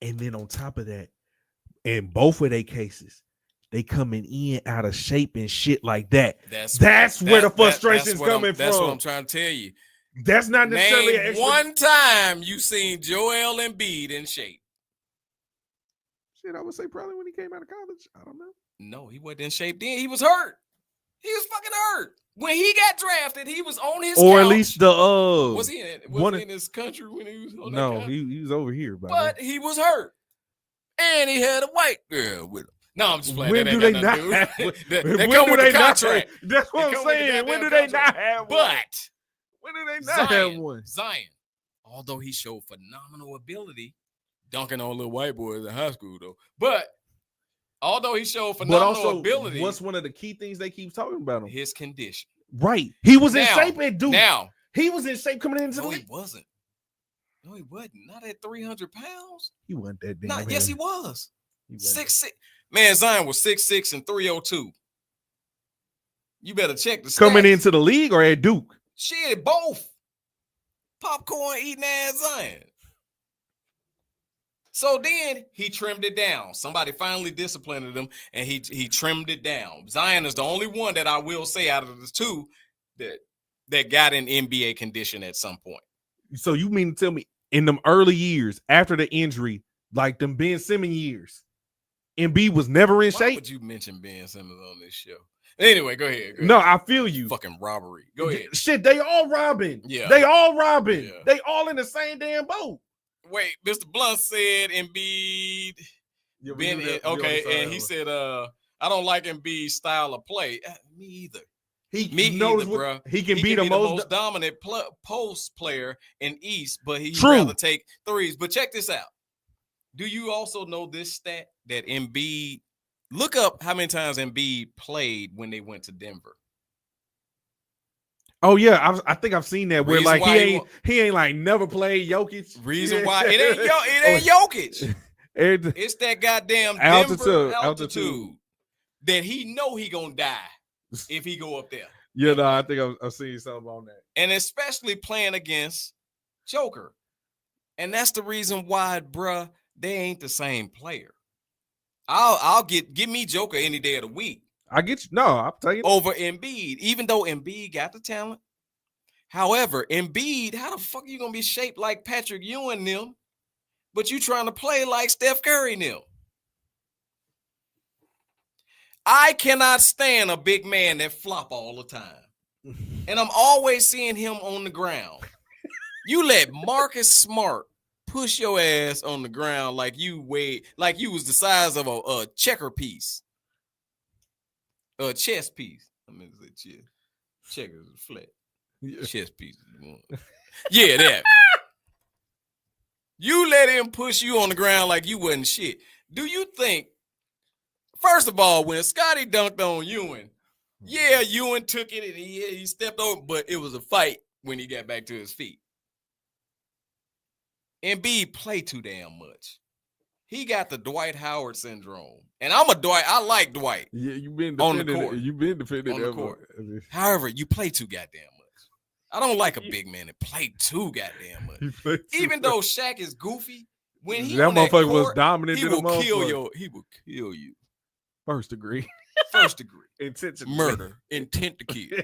and then on top of that, in both of their cases, they coming in out of shape and shit like that. That's where the frustration's coming from. That's what I'm trying to tell you. That's not necessarily one time you seen Joel Embiid in shape. Shit, I would say probably when he came out of college. I don't know. No, he wasn't in shape then. He was hurt. He was fucking hurt. When he got drafted, he was on his or couch. at least the was he in his country when he was on that couch? he was over here. But he was hurt. And he had a white girl with him. No, I'm just playing. When do they not have they come with the contract. That's what I'm saying. When do they not have one? But when do they not have one? Zion, although he showed phenomenal ability, dunking on little white boys in high school, though. But although he showed phenomenal ability, what's one of the key things they keep talking about him? His condition. Right. He was in shape at Duke. Now he was in shape coming into the league. He wasn't. No, he wasn't. Not at 300 pounds. He wasn't that damn. Yes, he was. 6'6". Man, Zion was 6'6" and 302. You better check the stats. Coming into the league or at Duke? Shit, both. Popcorn eating ass Zion. So then he trimmed it down. Somebody finally disciplined him, and he trimmed it down. Zion is the only one that I will say out of the two that got in NBA condition at some point. So you mean to tell me in them early years after the injury, like them Ben Simmons years, Embiid was never in shape? Why would you mention Ben Simmons on this show? Anyway, go ahead. No, I feel you. Fucking robbery. Go ahead. Shit, they all robbing. Yeah. They all robbing. Yeah. They all in the same damn boat. Wait, Mr. Blunt said Embiid. And he said, I don't like Embiid's style of play. Me either. Me either, bro. He can be the the most dominant post player in East, but he'd True. rather take threes. But check this out. Do you also know this stat that Embiid? Look up how many times Embiid played when they went to Denver. Oh yeah, I think I've seen that where Reason like why he ain't like never played Jokic. Reason why it ain't Jokic. It's that goddamn Denver altitude that he know he gonna die if he go up there. Yeah, no, I think I've seen something on that. And especially playing against Joker. And that's the reason why, bruh, they ain't the same player. I'll give me Joker any day of the week. I get you. No, I'll tell you. Over Embiid, even though Embiid got the talent. However, Embiid, how the fuck are you gonna be shaped like Patrick Ewing them, but you trying to play like Steph Curry them? I cannot stand a big man that flop all the time. And I'm always seeing him on the ground. You let Marcus Smart push your ass on the ground like you was the size of a checker piece. A chess piece. I mean, it's a chess. Checkers is flat. Chess piece. Yeah, that. You let him push you on the ground like you wasn't shit. Do you think, first of all, when Scotty dunked on Ewing, yeah, Ewing took it and he stepped over, but it was a fight when he got back to his feet. Embiid play too damn much. He got the Dwight Howard syndrome. And I'm a Dwight. I like Dwight. Yeah, you've been on the defending court. You've been defending on the that court. one. However, you play too goddamn much. I don't like a big man that play too goddamn much. Even though Shaq is goofy, when he that on that motherfucker court, was dominant. he will kill you. First degree. First degree. Intent to murder. Intent to kill.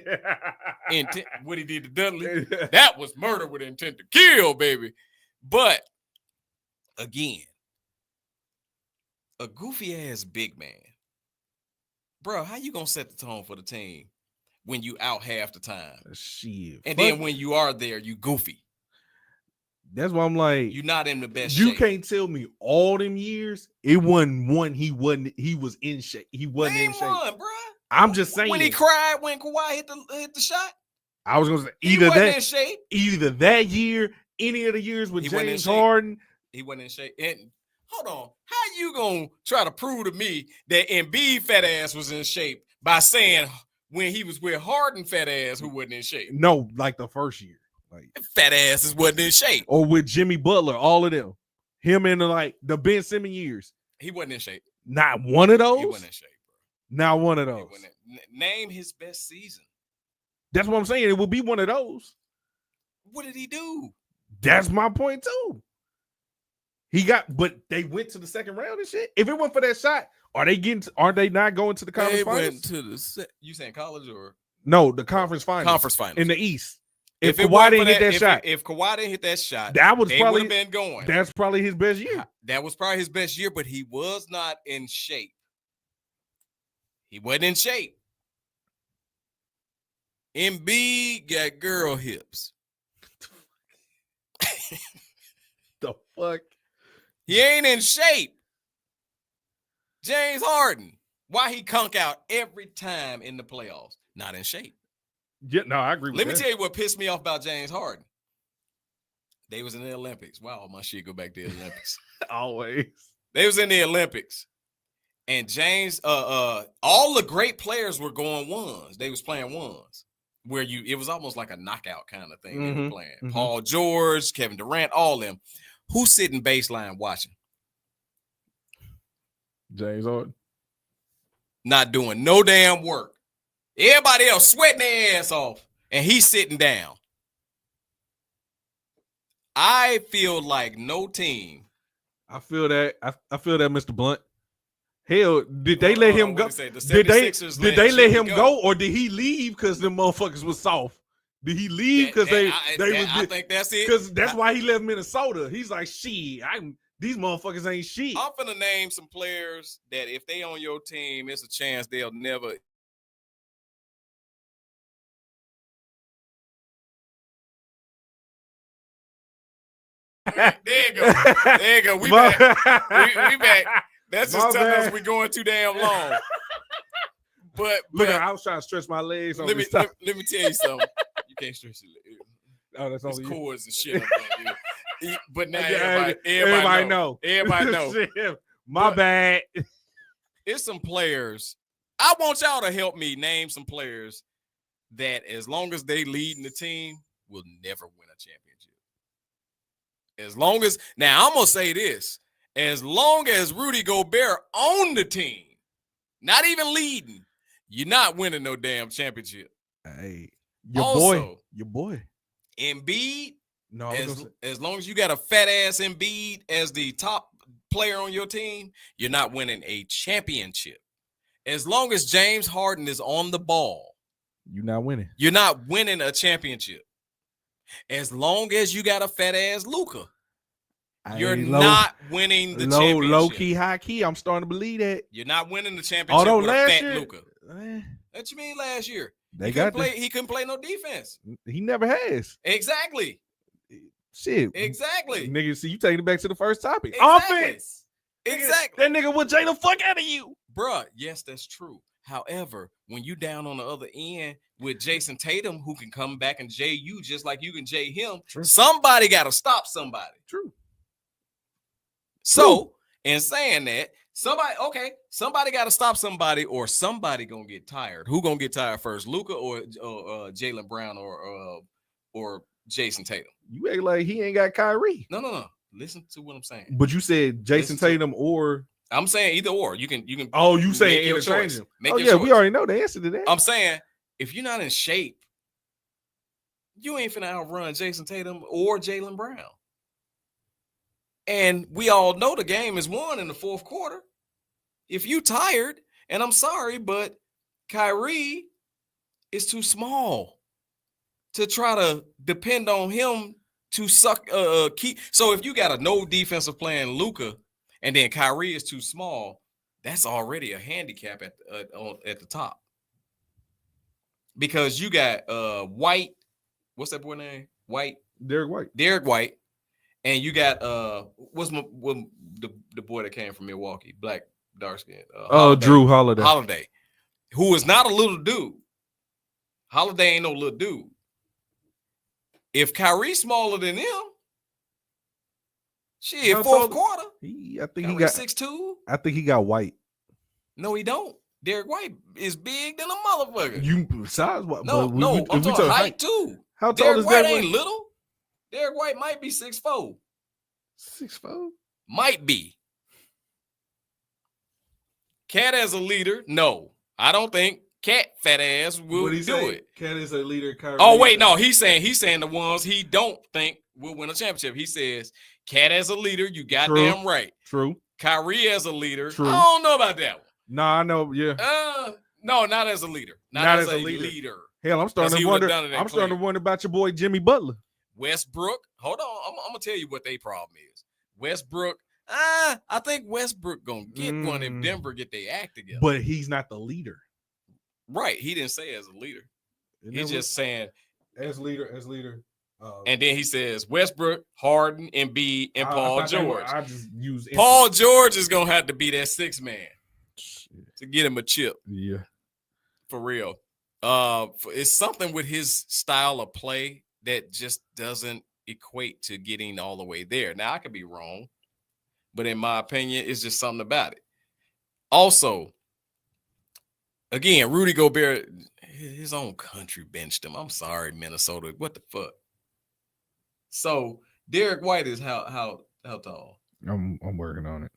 Intent. What he did to Dudley, that was murder with intent to kill, baby. But again, a goofy ass big man, bro. How you gonna set the tone for the team when you out half the time? Shit. And then when you are there, you goofy. That's why I'm like, you're not in the best you shape. Can't tell me all them years it wasn't one. He was in shape. He wasn't in shape. One, bro. I'm just saying. When he cried when Kawhi hit the shot, I was gonna say either that year, any of the years with James Harden. He wasn't in shape. And hold on, how you gonna try to prove to me that Embiid fat ass was in shape by saying when he was with Harden fat ass who wasn't in shape? No, like the first year. Like fat asses wasn't in shape. Or with Jimmy Butler, all of them. Him in the Ben Simmons years. He wasn't in shape. Not one of those? He wasn't in shape, bro. Not one of those. Name his best season. That's what I'm saying. It will be one of those. What did he do? That's my point too. But they went to the second round and shit. If it went for that shot, aren't they not going to the conference finals? Went to you saying college or no, the conference finals. Conference finals in the East. If Kawhi didn't hit that shot. If Kawhi didn't hit that shot, that was they would have been going. That's probably his best year. That was probably his best year, but he was not in shape. He wasn't in shape. Embiid got girl hips. The fuck? He ain't in shape. James Harden. Why he conk out every time in the playoffs? Not in shape. Yeah, no, I agree with that. Let me tell you what pissed me off about James Harden. They was in the Olympics. Wow, my shit go back to the Olympics. Always. They was in the Olympics. And James, all the great players were going ones. They was playing ones. Where it was almost like a knockout kind of thing they were playing. Mm-hmm. Paul George, Kevin Durant, all them. Who's sitting baseline watching? James Harden. Not doing no damn work. Everybody else sweating their ass off, and he's sitting down. I feel like no team. I feel that, Mr. Blunt. Hell, did they let him go? Did they let him go, or did he leave because the motherfuckers was soft? Did he leave because I think that's it. Because that's why he left Minnesota. He's like, shit, these motherfuckers ain't shit. I'm finna name some players that if they on your team, it's a chance they'll never. There you go. There you go. We back. We back. That's just telling us we're going too damn long. Look, I was trying to stretch my legs on let me this time. let me tell you something. You can't stretch your legs. Oh, that's It's only cords and shit. Up there. But now Yeah, everybody know. Everybody know. Shit, my bad. It's some players. I want y'all to help me name some players that, as long as they leading the team, will never win a championship. As long as, now I'm gonna say this: as long as Rudy Gobert on the team, not even leading, you're not winning no damn championship. Hey, your boy, Embiid. No, as long as you got a fat ass Embiid as the top player on your team, you're not winning a championship. As long as James Harden is on the ball, you're not winning. You're not winning a championship. As long as you got a fat ass Luka, you're not winning the championship. Low key, high key. I'm starting to believe that. You're not winning the championship with a fat Luka. What you mean last year? He couldn't play no defense. He never has. Exactly. Shit. Exactly. Nigga, see, you taking it back to the first topic. Exactly. Offense. Exactly. That nigga will Jay the fuck out of you. Bruh, yes, that's true. However, when you down on the other end with Jason Tatum, who can come back and Jay you just like you can Jay him, somebody got to stop somebody. True. So, in saying that, somebody got to stop somebody, or somebody gonna get tired. Who gonna get tired first, Luka or Jaylen Brown or Jason Tatum? You act like he ain't got Kyrie. No. Listen to what I'm saying. But you said Jason Tatum or I'm saying either or. You can. Oh, you saying interchange them? Oh yeah, we already know the answer to that. I'm saying if you're not in shape, you ain't finna outrun Jason Tatum or Jaylen Brown. And we all know the game is won in the fourth quarter. If you tired, and I'm sorry, but Kyrie is too small to try to depend on him to keep. So if you got a no defensive player in Luka, and then Kyrie is too small, that's already a handicap at the top. Because you got White, what's that boy name? Derek White. And you got the boy that came from Milwaukee, black, dark skin. Drew Holiday. Holiday, who is not a little dude. Holiday ain't no little dude. If Kyrie's smaller than him, shit, fourth quarter. I think he got 6'2". I think he got White. No, he don't. Derek White is big than a motherfucker. You size what? No, I'm talking height too. How tall Derek is White that? Ain't little. Derek White might be 6'4". 6'4"? Might be. Cat as a leader? No, I don't think Cat fat ass will do it. Cat is a leader. Kyrie Wait, no, he's saying the ones he don't think will win a championship. He says Cat as a leader, you goddamn right. True. Kyrie as a leader. True. I don't know about that one. No, I know. Yeah. No, not as a leader. Not as a leader. Hell, I'm starting to wonder. I'm starting to wonder about your boy Jimmy Butler. Westbrook. Hold on. I'm gonna tell you what their problem is. Westbrook. I think Westbrook gonna get one if Denver get their act together. But he's not the leader. Right. He didn't say as a leader. He's just saying as leader. And then he says Westbrook, Harden, Embiid, and Paul George. I just use Paul George is gonna have to be that sixth man to get him a chip. Yeah, for real. It's something with his style of play that just doesn't equate to getting all the way there. Now I could be wrong, but in my opinion, it's just something about it. Also, again, Rudy Gobert, his own country benched him. I'm sorry, Minnesota. What the fuck? So Derek White is how tall? I'm working on it.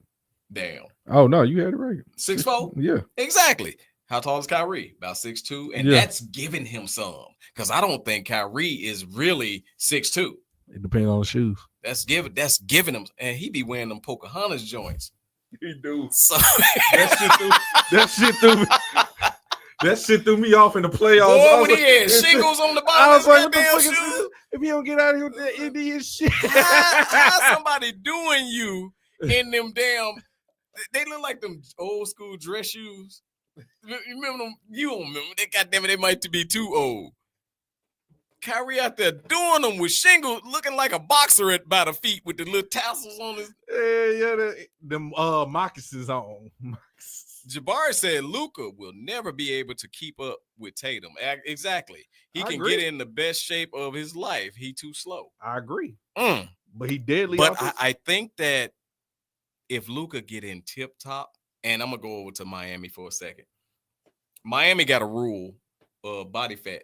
Damn. Oh no, you had it right. 6'4"? Yeah. Exactly. How tall is Kyrie? About 6'2", and that's giving him some. Because I don't think Kyrie is really 6'2". It depends on the shoes. That's giving him, and he be wearing them Pocahontas joints. He do. So that shit threw me off in the playoffs. Boy, what he had shingles on the bottom. I was like, what the fuck shoes? is this? If you don't get out of here with that Indian shit. How somebody doing you in them damn? They look like them old school dress shoes. You remember them? You don't remember? Goddamn it, they might be too old. Kyrie out there doing them with shingles, looking like a boxer by the feet with the little tassels on his. Yeah, them moccasins on. Jabari said Luka will never be able to keep up with Tatum. Exactly. He I can agree. get in the best shape of his life. He too slow. I agree. Mm. But he deadly. But I think that if Luka get in tip top, and I'm gonna go over to Miami for a second. Miami got a rule, body fat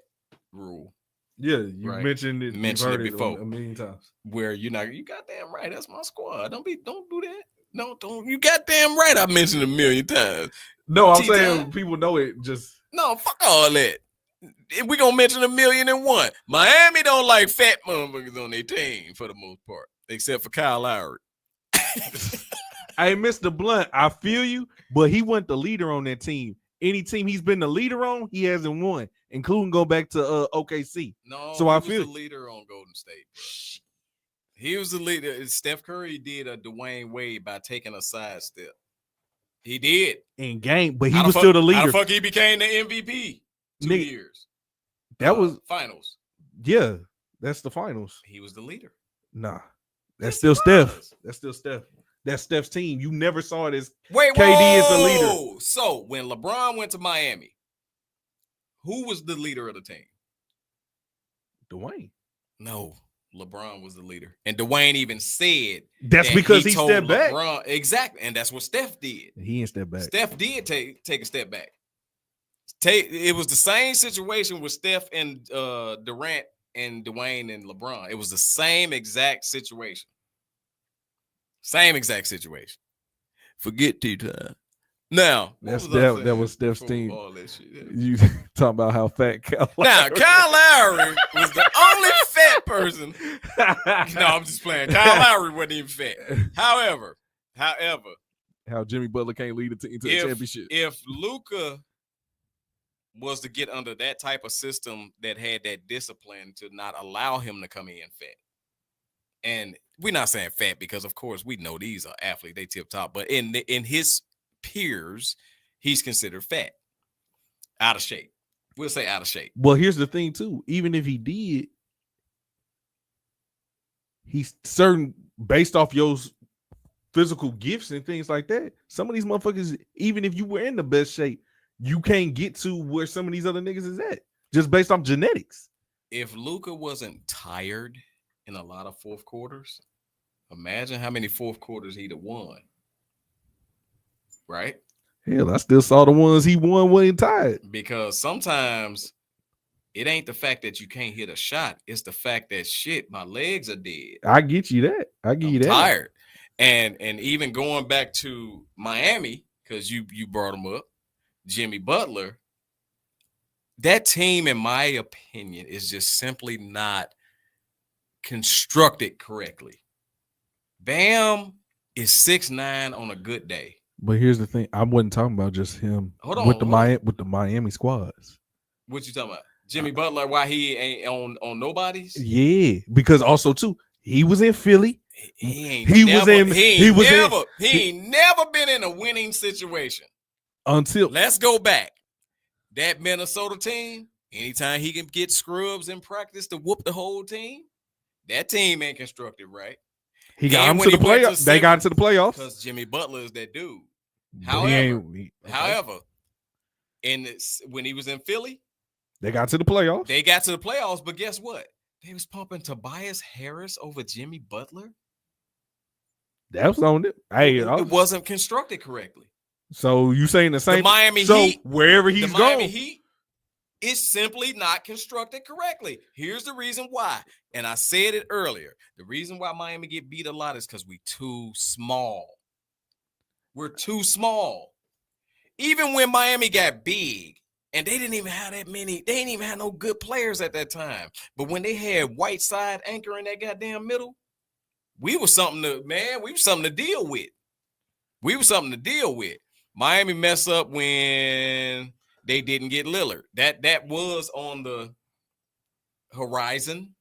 rule. Yeah, you mentioned it. Mentioned it before a million times. Where you goddamn right. That's my squad. Don't do that. No, don't. You goddamn right. I mentioned it a million times. No, I'm saying people know it. Just no, fuck all that. We gonna mention 1,000,001. Miami don't like fat motherfuckers on their team for the most part, except for Kyle Lowry. Hey, Mr. Blunt, I feel you, but he wasn't the leader on that team. Any team he's been the leader on, he hasn't won, including go back to OKC. No, so he I was feel the leader on Golden State. Bro. He was the leader. Steph Curry did a Dwayne Wade by taking a side step. He did in game, but he was still the leader. How the fuck he became the MVP 2 years? That was finals. Yeah, that's the finals. He was the leader. Nah, that's still Steph. That's still Steph. That's Steph's team. You never saw it as KD is the leader. So when LeBron went to Miami, who was the leader of the team? Dwayne. No, LeBron was the leader. And Dwayne even said that's because he stepped back. Exactly. And that's what Steph did. He didn't step back. Steph did take a step back. It was the same situation with Steph and Durant and Dwayne and LeBron. It was the same exact situation. Same exact situation. Forget tea time. Now, that was Steph's team. All that shit. You talking about how fat Kyle Lowry. Now, Kyle Lowry was the only fat person. No, I'm just playing. Kyle Lowry wasn't even fat. However, how Jimmy Butler can't lead a team to the championship. If Luka was to get under that type of system that had that discipline to not allow him to come in fat. And we're not saying fat because, of course, we know these are athletes. They tip top. But in his peers, he's considered fat. Out of shape. We'll say out of shape. Well, here's the thing, too. Even if he did, he's certain based off your physical gifts and things like that. Some of these motherfuckers, even if you were in the best shape, you can't get to where some of these other niggas is at just based off genetics. If Luka wasn't tired in a lot of fourth quarters, imagine how many fourth quarters he'd have won. Right? Hell, I still saw the ones he won when he tired. Because sometimes it ain't the fact that you can't hit a shot. It's the fact that shit, my legs are dead. I get you that. I give you that. Tired. And even going back to Miami, because you brought him up, Jimmy Butler, that team, in my opinion, is just simply not constructed correctly. Bam is 6'9" on a good day. But here's the thing: I wasn't talking about just him with the Miami squads. What you talking about? Jimmy Butler? Why he ain't on nobody's? Yeah, because also too, he was in Philly. He ain't never been in a winning situation. Until let's go back. That Minnesota team, anytime he can get scrubs in practice to whoop the whole team, that team ain't constructed right. He got him to the playoffs. They got into the playoffs because Jimmy Butler is that dude. However, when he was in Philly, they got to the playoffs. They got to the playoffs, but guess what? They was pumping Tobias Harris over Jimmy Butler. That was on it. Hey, it wasn't constructed correctly. So you saying the same? The Miami Heat, wherever he's going, Miami Heat is simply not constructed correctly. Here's the reason why, and I said it earlier. The reason why Miami get beat a lot is because we too small. We're too small. Even when Miami got big, and they didn't even have that many. They didn't even have no good players at that time. But when they had Whiteside anchoring that goddamn middle, we were something to deal with. Miami messed up when they didn't get Lillard. That was on the horizon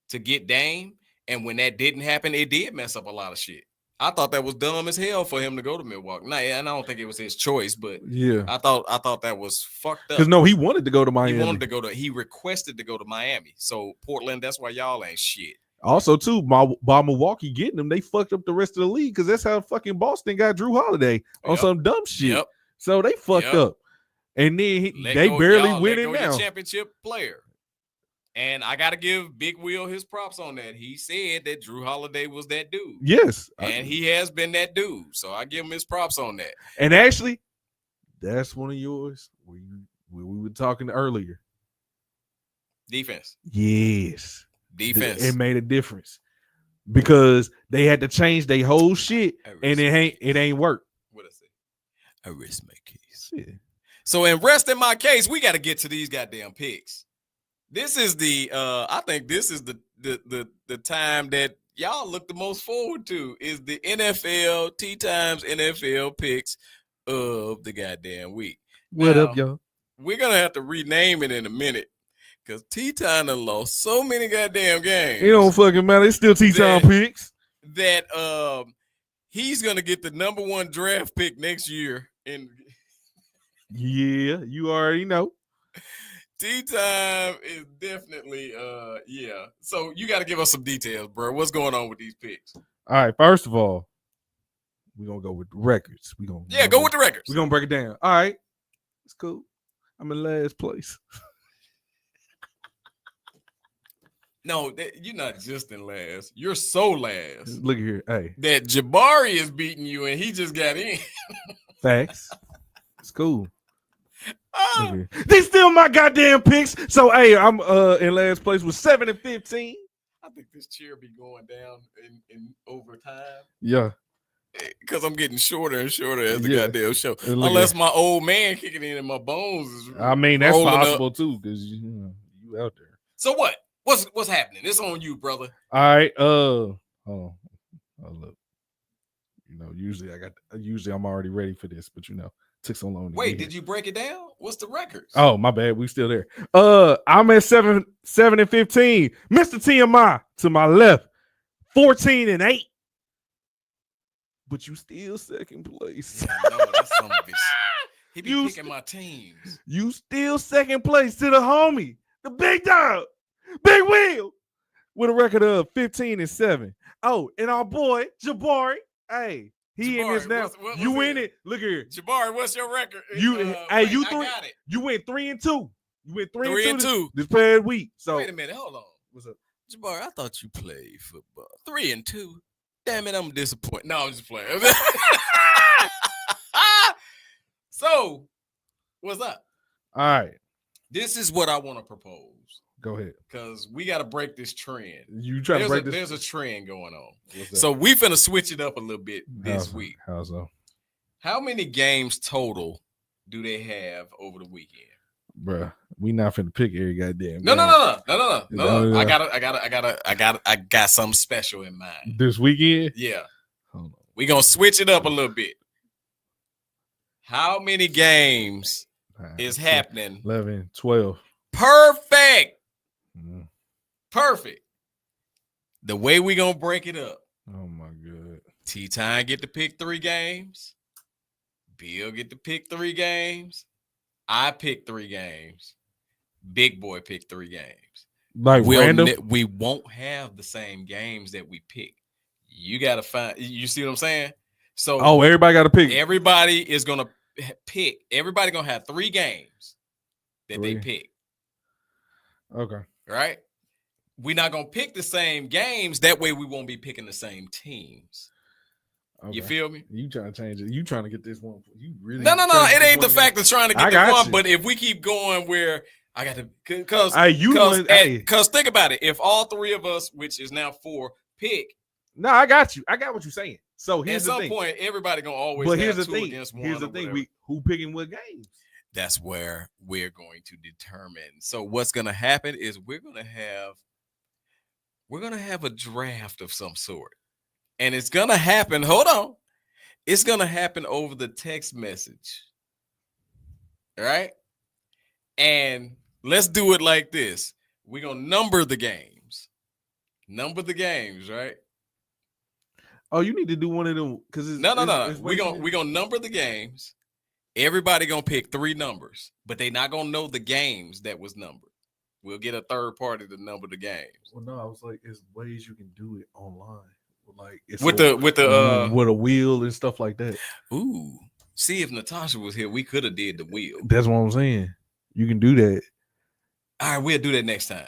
to get Dame. And when that didn't happen, it did mess up a lot of shit. I thought that was dumb as hell for him to go to Milwaukee. Nah, and I don't think it was his choice, but yeah, I thought that was fucked up. Because no, he wanted to go to Miami. He requested to go to Miami. So Portland, that's why y'all ain't shit. Also, too, by Milwaukee getting them, they fucked up the rest of the league because that's how fucking Boston got Drew Holiday on some dumb shit. Yep. So they fucked up. And then they barely winning now. Championship player. And I got to give Big Will his props on that. He said that Drew Holiday was that dude. Yes. And he has been that dude. So I give him his props on that. And actually, that's one of yours where we were talking earlier. Defense. Yes. Defense. It made a difference because they had to change their whole shit and it ain't work. What I say? I rest my case. Yeah. So in resting my case, we got to get to these goddamn picks. This is I think this is the time that y'all look the most forward to is the NFL Tea Times NFL picks of the goddamn week. What up, y'all? We're gonna have to rename it in a minute because Tea Time done lost so many goddamn games. It don't fucking matter. It's still Tea Time picks. That he's gonna get the number 1 draft pick next year. And yeah, you already know. Tea Time is definitely yeah. So you got to give us some details, bro. What's going on with these picks? All right, first of all, we're gonna go with the records. Go with the records. We're gonna break it down. All right, it's cool. I'm in last place. No, you're not just in last. You're so last. Look here, hey. That Jabari is beating you, and he just got in. Facts. It's cool. These still my goddamn picks. So hey, I'm in last place with 7 and 15. I think this chair be going down in over time. Yeah. Because I'm getting shorter and shorter as the goddamn show. Unless my old man kicking in and my bones is I mean that's possible up. too, because you out there. So what? What's happening? It's on you, brother. All right. Hold on. Oh, look. Usually I'm already ready for this, but took so long. Wait, did you break it down? What's the records? Oh, my bad. We still there. I'm at 7 and 15. Mr. TMI to my left, 14 and 8. But you still second place. Yeah, no, that's some bitch. He be picking my teams. You still second place to the homie, the big dog, Big Will, with a record of 15 and 7. Oh, and our boy Jabari, hey. He Jabari, in this now. You in it. Look here. Jabari, what's your record? You you got it. You went 3 and 2. You went 3 and 2 this this past week. So wait a minute, hold on. What's up? Jabari, I thought you played football. 3 and 2. Damn it, I'm disappointed. No, I'm just playing. So, what's up? All right. This is what I want to propose. Go ahead. Because we got to break this trend. You try to break this? There's a trend going on. So we finna switch it up a little bit this week. How so? How many games total do they have over the weekend? Bruh, we not finna pick every goddamn. No. I got something special in mind. This weekend? Yeah. Hold on. We gonna switch it up a little bit. How many games is happening? 11, 12. Perfect. Perfect. The way we gonna break it up. Oh my god. T-Time get to pick 3 games. Bill get to pick 3 games. I pick 3 games. Big Boy pick 3 games. Like random? We won't have the same games that we pick. You gotta find. You see what I'm saying? So everybody got to pick. Everybody is gonna pick. Everybody gonna have 3 games that they pick. Okay. Right? We're not gonna pick the same games. That way, we won't be picking the same teams. Okay. You feel me? You trying to change it? You trying to get this one? You really? No. It ain't the fact of trying to get the one. But if we keep going where I got to, because think about it. If all 3 of us, which is now 4, pick. No, I got you. I got what you're saying. So here's at the thing. some point, everybody gonna always. But have here's the 2 thing. Against 1 here's the thing. Who picking what games? That's where we're going to determine. So what's gonna happen is we're gonna have a draft of some sort, and it's gonna happen. Hold on, it's gonna happen over the text message. All right, and let's do it like this. We're gonna number the games. Right? Oh, you need to do one of them because no. We're gonna number the games. Everybody gonna pick 3 numbers, but they not gonna know the games that was numbered. We'll get a third party to number the games. Well, no, I was like, there's ways you can do it online, like it's with a wheel and stuff like that. Ooh, See, if Natasha was here, we could have did the wheel. That's what I'm saying. You can do that. All right, we'll do that next time.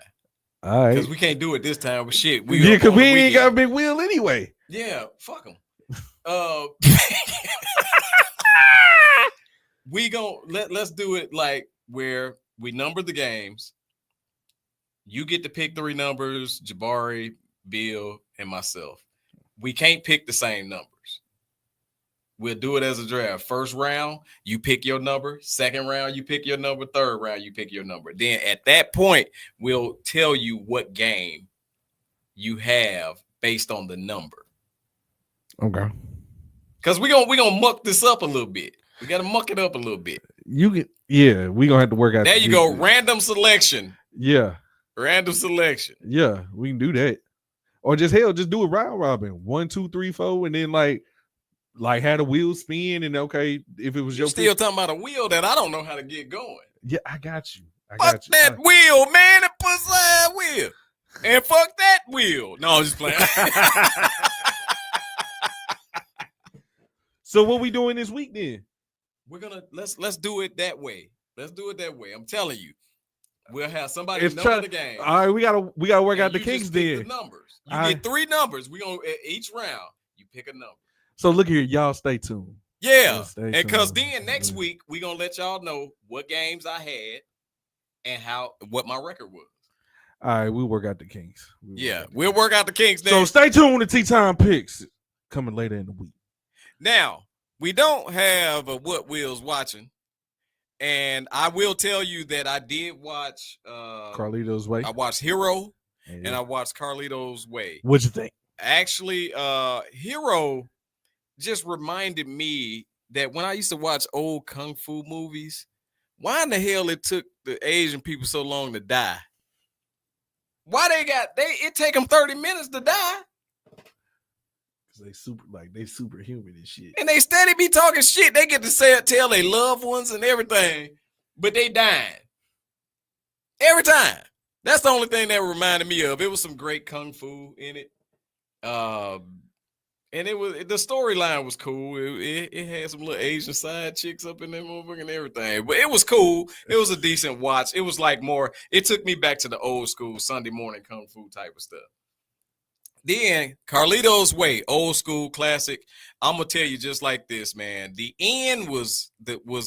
All right. Because we can't do it this time with shit. Yeah, because we ain't got a big wheel anyway. Yeah, fuck them. Let's do it like where we number the games. You get to pick 3 numbers, Jabari, Bill, and myself. We can't pick the same numbers. We'll do it as a draft. First round, you pick your number. Second round, you pick your number. Third round, you pick your number. Then at that point, we'll tell you what game you have based on the number. Okay. Because we're gonna muck this up a little bit. We gotta muck it up a little bit. You can, yeah, we're gonna have to work out. There you go. Random selection. Yeah. Random selection. Yeah, we can do that. Or just do a round robin. 1, 2, 3, 4, and then like had a wheel spin, and okay, if it was You're your still talking about a wheel that I don't know how to get going. Yeah, I got you. Fuck that wheel, man. That pussy wheel. And fuck that wheel. No, I'm just playing. So what we doing this week then? We're gonna let's do it that way. Let's do it that way. I'm telling you, we'll have somebody number the game. All right, we gotta work out the kinks then. The numbers. You get 3 numbers. We gonna each round you pick a number. So look here, y'all stay tuned. Yeah, and because then next week we gonna let y'all know what games I had and what my record was. All right, we'll work out the kinks. We'll work out the kinks. So stay tuned to Tea Time Picks coming later in the week. Now, we don't have a What Will's watching, and I will tell you that I did watch Carlito's Way. I watched Hero, and I watched Carlito's Way. What'd you think? Actually, Hero just reminded me that when I used to watch old kung fu movies, why in the hell it took the Asian people so long to die? Why it take them 30 minutes to die? They superhuman and shit. And they steady be talking shit. They get to tell their loved ones and everything, but they dying. Every time. That's the only thing that reminded me of. It was some great kung fu in it. And the storyline was cool. It had some little Asian side chicks up in there and everything. But it was cool. It was a decent watch. It was like it took me back to the old school Sunday morning kung fu type of stuff. Then Carlito's Way, old school classic. I'm gonna tell you just like this, man. The end was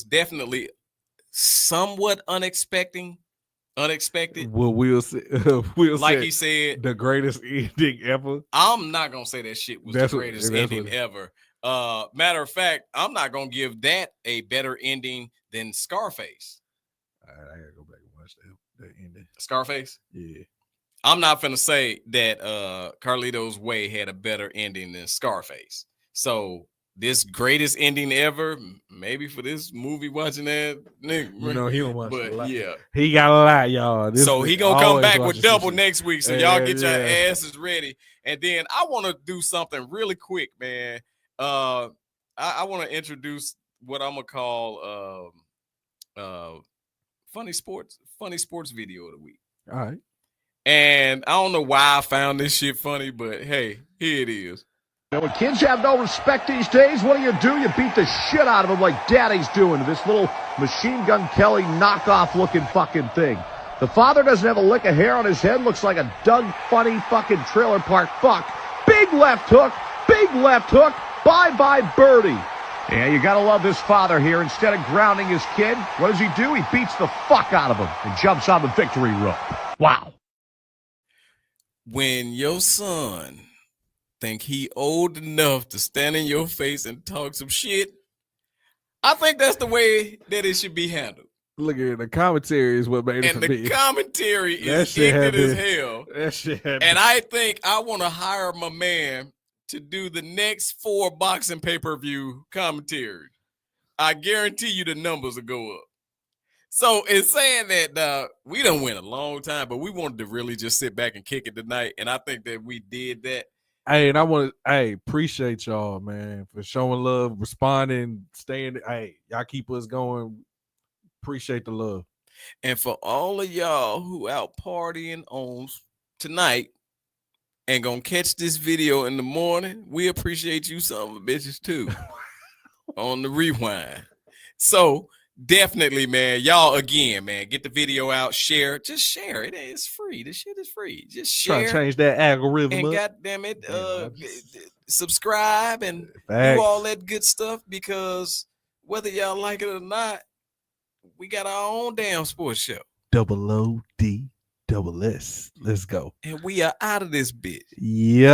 definitely somewhat unexpected. Well, Will like he said, the greatest ending ever. I'm not gonna say that shit was the greatest ending ever. Matter of fact, I'm not gonna give that a better ending than Scarface. All right, I gotta go back and watch that ending. Scarface? Yeah. I'm not finna say that Carlito's Way had a better ending than Scarface. So this greatest ending ever, maybe for this movie watching that nigga. You know he don't watch but a lot. Yeah. He got a lot, y'all. So he gonna come back with double next week. So y'all get your yeah. asses ready. And then I want to do something really quick, man. I want to introduce what I'm gonna call funny sports video of the week. All right. And I don't know why I found this shit funny, but hey, here it is. You know, when kids have no respect these days, what do? You beat the shit out of them like Daddy's doing to this little Machine Gun Kelly knockoff-looking fucking thing. The father doesn't have a lick of hair on his head, looks like a Doug Funny fucking trailer park fuck. Big left hook, bye-bye birdie. Yeah, you gotta love this father here. Instead of grounding his kid, what does he do? He beats the fuck out of him and jumps on the victory rope. Wow. When your son think he old enough to stand in your face and talk some shit, I think that's the way that it should be handled. Look at the commentary is what made it for me. And the commentary is ignorant as hell. That shit and I think I want to hire my man to do the next 4 boxing pay-per-view commentary. I guarantee you the numbers will go up. So it's saying that we done went a long time, but we wanted to really just sit back and kick it tonight. And I think that we did that. Hey, and appreciate y'all, man, for showing love, responding, staying. Hey, y'all keep us going. Appreciate the love. And for all of y'all who out partying on tonight and gonna catch this video in the morning, we appreciate you some bitches too. on the rewind. So definitely, man, y'all again, man, get the video out, share, just share it. It's free. This shit is free. Just share. Trying to change that algorithm and up. goddamn it, subscribe and Facts. do all that good stuff, because whether y'all like it or not, we got our own damn sports show. OOD. Let's go. And we are out of this bitch. Yo.